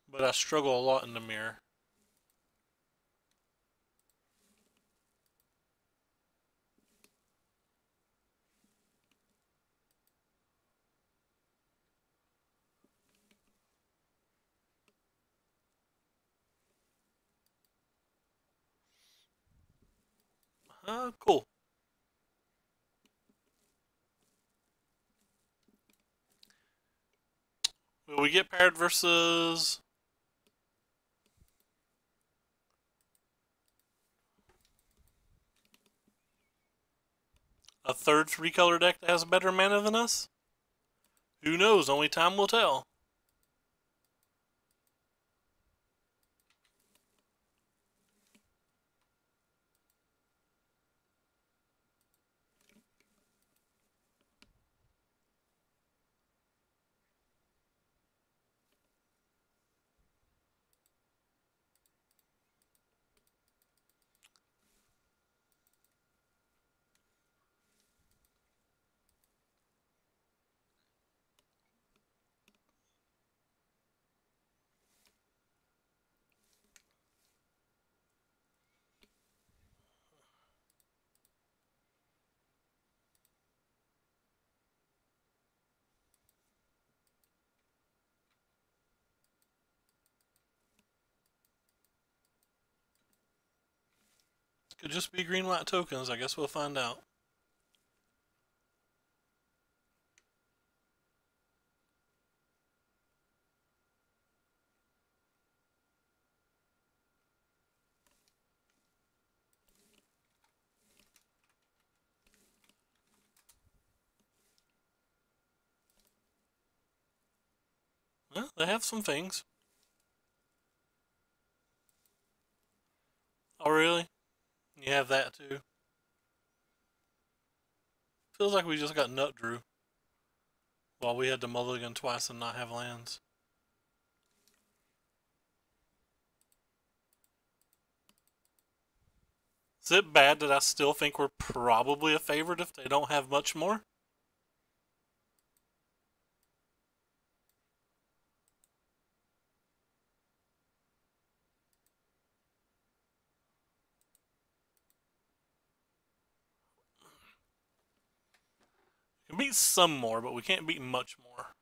But I struggle a lot in the mirror. Cool. Will we get paired versus a third 3-color deck that has better mana than us? Who knows? Only time will tell. Could just be green-white tokens. I guess we'll find out. Well, they have some things. Oh, really? You have that too? Feels like we just got nut drew. While we had to mulligan twice and not have lands. Is it bad that I still think we're probably a favorite if they don't have much more? We can beat some more, but we can't beat much more.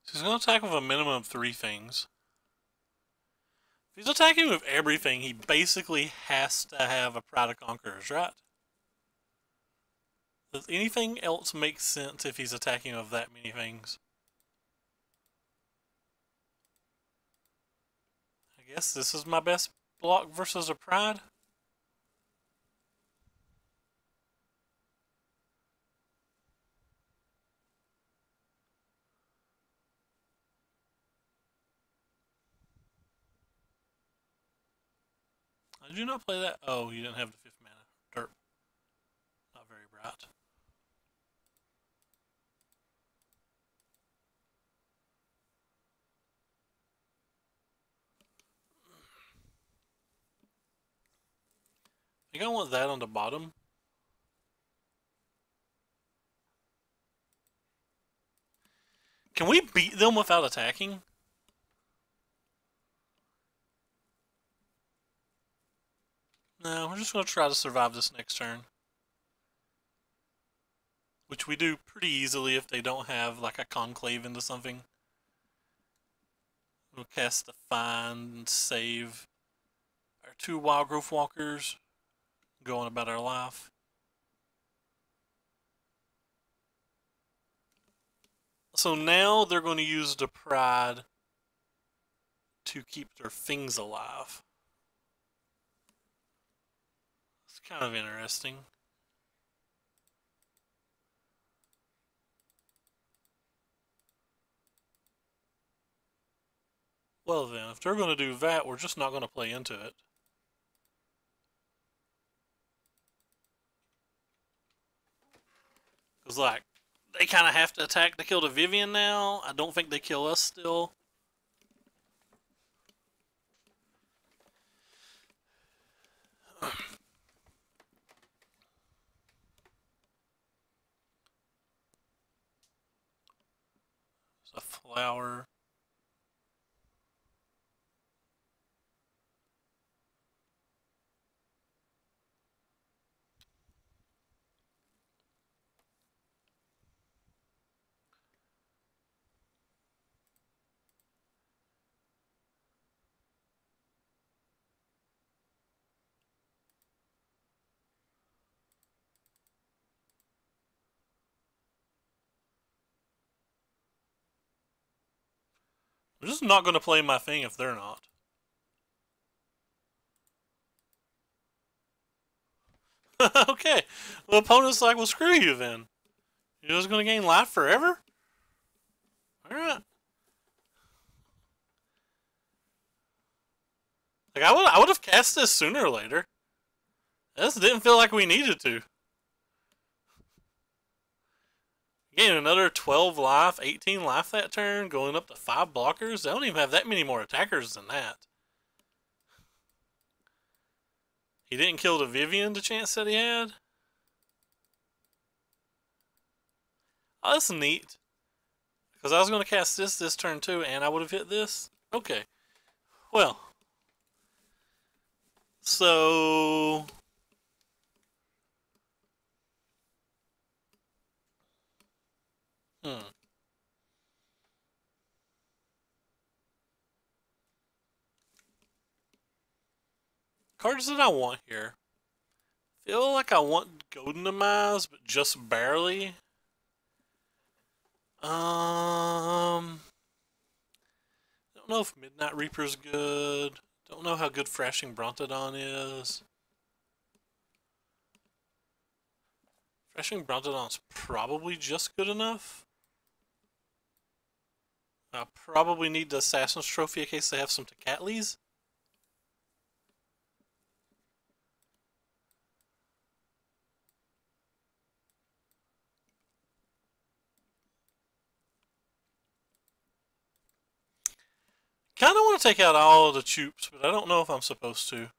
So he's going to attack with a minimum of 3 things. If he's attacking with everything, he basically has to have a Pride of Conquerors, right? Does anything else make sense if he's attacking with that many things? I guess this is my best block versus a Pride. Did you not play that? Oh, you didn't have the 5th mana. Derp. Not very bright. I think I want that on the bottom. Can we beat them without attacking? No, we're just going to try to survive this next turn. Which we do pretty easily if they don't have like a conclave into something. We'll cast the Find, save our 2 Wild Growth Walkers, go on about our life. So now they're going to use the Pride to keep their things alive. It's kind of interesting. Well then, if they're going to do that, we're just not going to play into it. Because, like, they kind of have to attack to kill the Vivian now. I don't think they kill us still. It's a flower. I'm just not going to play my thing if they're not. Okay. The opponent's like, well, screw you then. You're just going to gain life forever? Alright. Like, I would have cast this sooner or later. This didn't feel like we needed to. Getting another 12 life, 18 life that turn, going up to 5 blockers. They don't even have that many more attackers than that. He didn't kill the Vivian, the chance that he had. Oh, that's neat. Because I was going to cast this turn too, and I would have hit this. Okay. Well. So Hmm. Cards that I want here. Feel like I want Golden Demise, but just barely. Don't know if Midnight Reaper's good. Don't know how good Thrashing Brontodon is. Thrashing Brontodon's probably just good enough. I probably need the Assassin's Trophy in case they have some Tecatlis. Kind of want to take out all of the Choops, but I don't know if I'm supposed to.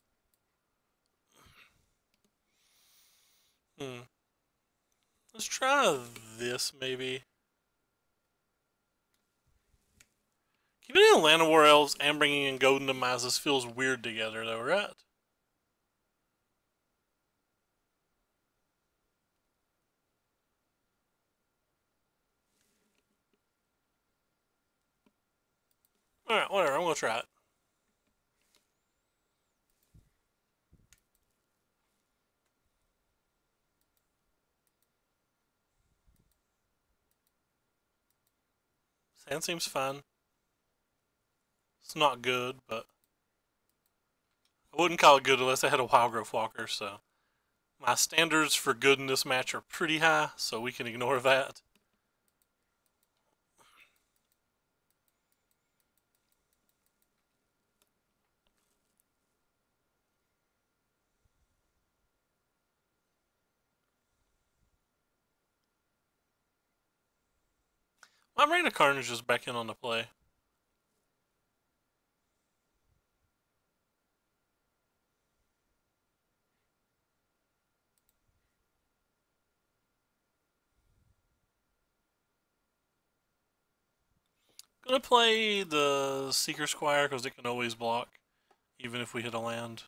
Hmm. Let's try this, maybe. Keeping in Atlanta War Elves and bringing in Golden Demises feels weird together, though, right? Alright, whatever. I'm going to try it. Sand seems fine. It's not good, but I wouldn't call it good unless I had a Wild Growth Walker, so my standards for good in this match are pretty high, so we can ignore that. My Reign of Carnage is back in on the play. Gonna play the Seeker Squire because it can always block, even if we hit a land.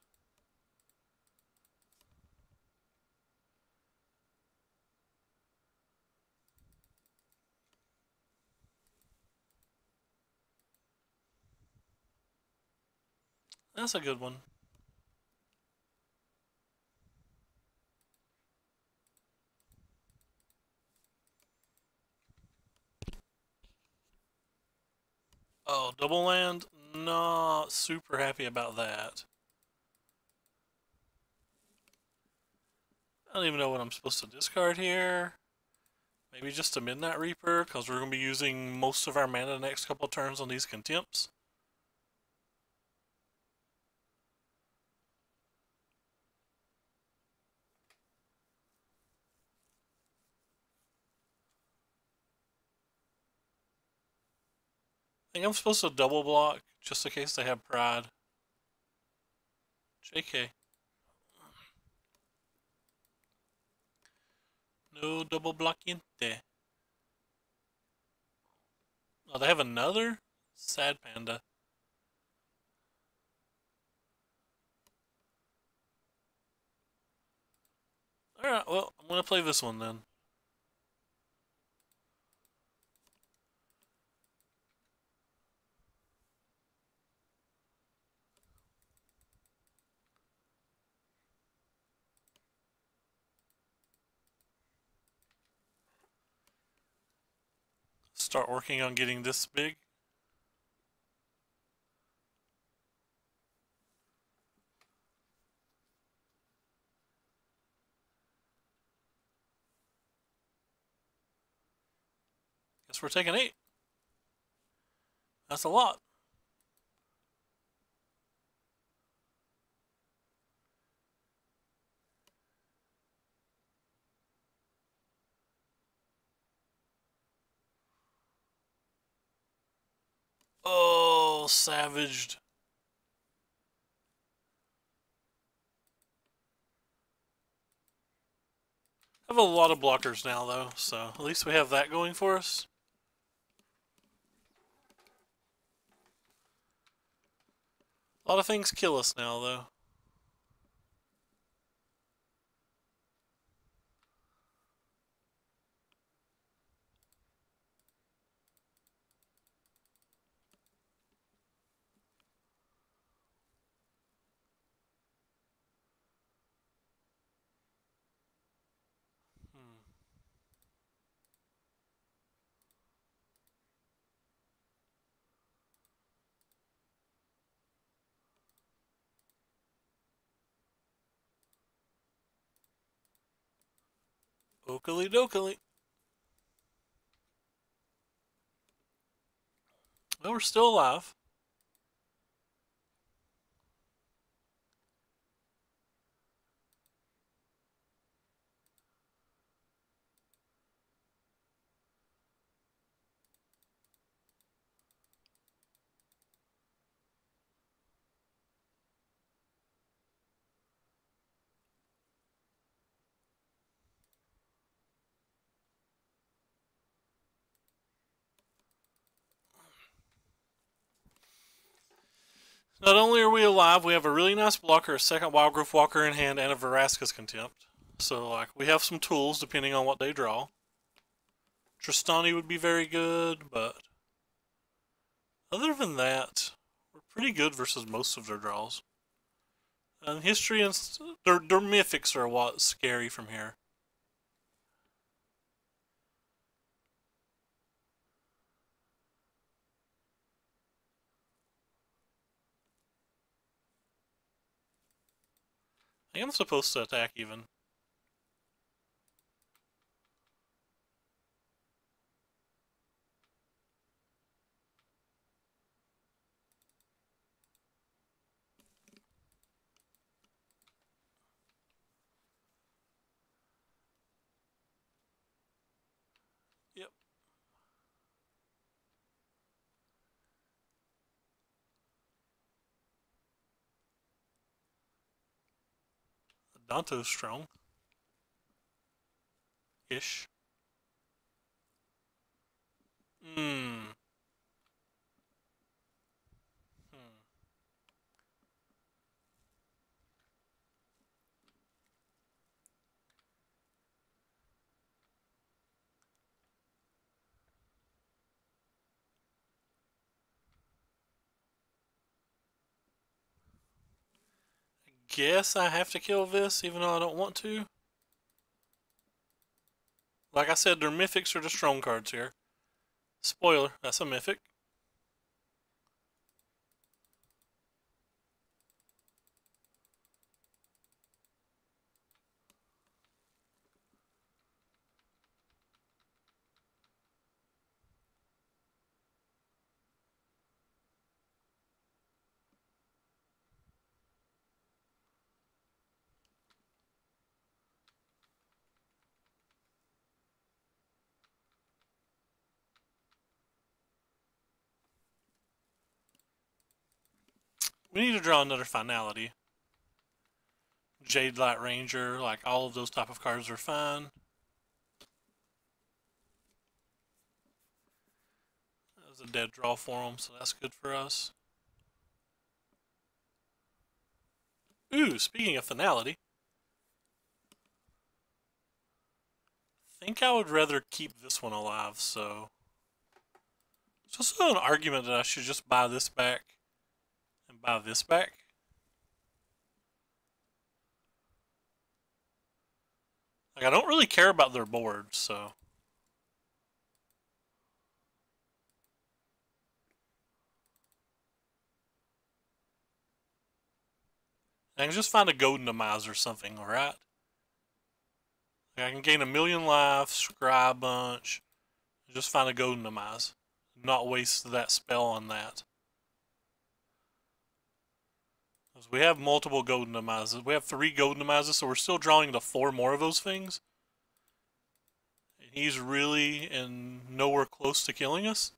That's a good one. Oh, double land? Not super happy about that. I don't even know what I'm supposed to discard here. Maybe just a Midnight Reaper, because we're going to be using most of our mana the next couple turns on these Contempts. I think I'm supposed to double block, just in case they have Pride. JK. No double blocking. Oh, they have another? Sad Panda. Alright, well, I'm going to play this one then. Start working on getting this big. Guess we're taking 8. That's a lot. Oh, savaged. I have a lot of blockers now, though, so at least we have that going for us. A lot of things kill us now, though. Oakley dokley. Well, we're still alive. Not only are we alive, we have a really nice blocker, a second Wild Growth Walker in hand, and a Vraska's Contempt. So, like, we have some tools depending on what they draw. Tristani would be very good, but other than that, we're pretty good versus most of their draws. And history and their mythics are what's scary from here. I am supposed to attack even. Yep. Danto's strong. Ish. Hmm. Guess I have to kill this even though I don't want to. Like I said, their mythics are the strong cards here. Spoiler, that's a mythic. We need to draw another finality. Jade Light Ranger, like all of those type of cards are fine. That was a dead draw for them, so that's good for us. Ooh, speaking of finality, I think I would rather keep this one alive, so it's also an argument that I should just buy this back and buy this back. Like, I don't really care about their board, so I can just find a Golden Demise or something, alright? Like, I can gain 1,000,000 life, scry a bunch, just find a Golden Demise. Not waste that spell on that. Because we have multiple Golden Demises. We have 3 Golden Demises, so we're still drawing to 4 more of those things. And he's really nowhere close to killing us.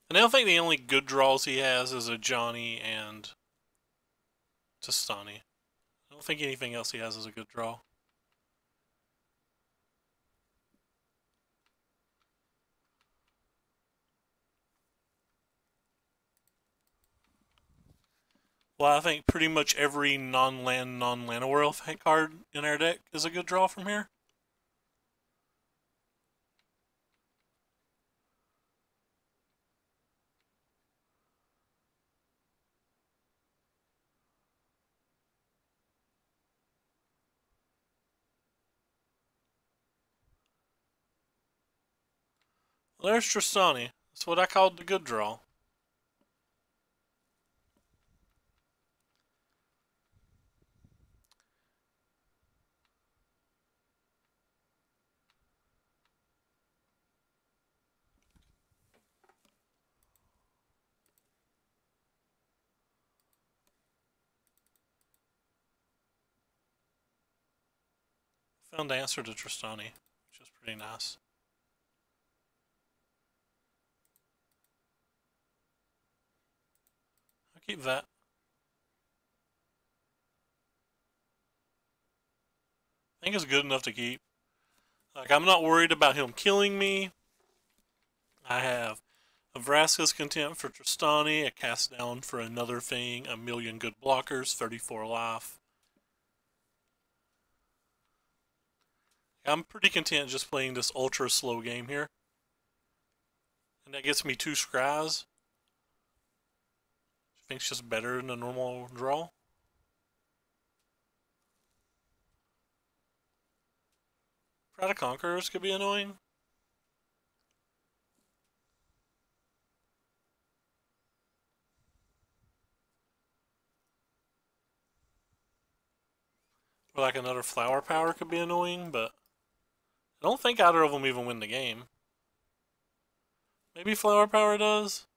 And I don't think the only good draws he has is a Johnny and Tostani. I don't think anything else he has is a good draw. Well, I think pretty much every non-land, non-Llanowar card in our deck is a good draw from here. Well, there's Tristani. That's what I called the good draw. Found the answer to Tristani, which is pretty nice. I'll keep that. I think it's good enough to keep. Like, I'm not worried about him killing me. I have a Vraska's Contempt for Tristani, a cast down for another thing, a million good blockers, 34 life. I'm pretty content just playing this ultra slow game here. And that gets me 2 scries. I think it's just better than a normal draw. Pride of Conquerors could be annoying. Or like another Flower Power could be annoying, but I don't think either of them even win the game. Maybe Flower Power does.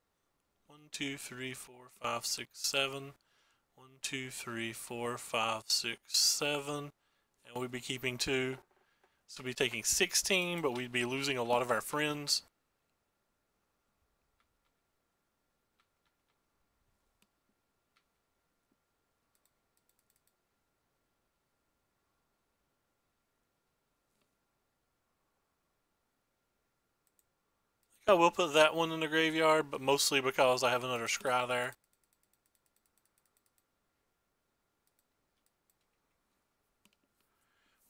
1, 2, 3, 4, 5, 6, 7. 1, 2, 3, 4, 5, 6, 7. And we'd be keeping 2. So we'd be taking 16, but we'd be losing a lot of our friends. I will put that one in the graveyard, but mostly because I have another scry there.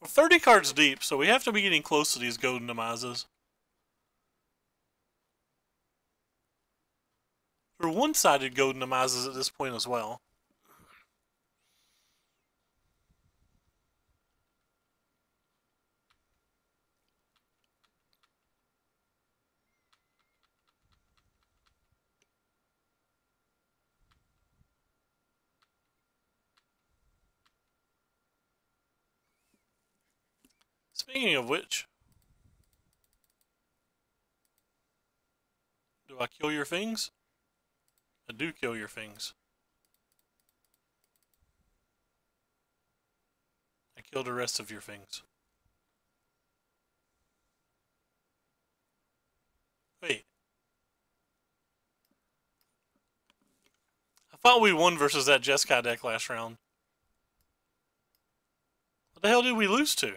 We're 30 cards deep, so we have to be getting close to these golden demises. We're one-sided golden demises at this point as well. Speaking of which, do I kill your things? I do kill your things. I kill the rest of your things. Wait. I thought we won versus that Jeskai deck last round. What the hell did we lose to?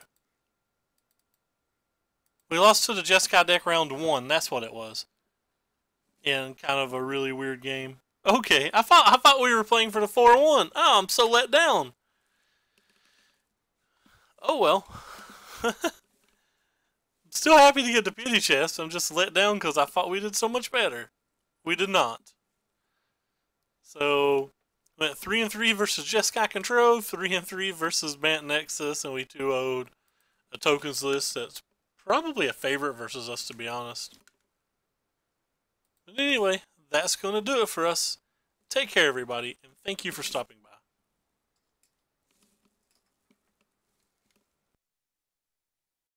We lost to the Jeskai deck round 1, that's what it was. In kind of a really weird game. Okay, I thought we were playing for the 4-1. Oh, I'm so let down. Oh well. Still happy to get the pity chest. I'm just let down because I thought we did so much better. We did not. So, went 3-3 versus Jeskai Control, 3-3 versus Bant Nexus, and we 2-0'd a tokens list that's probably a favorite versus us, to be honest. But anyway, that's going to do it for us. Take care, everybody, and thank you for stopping by.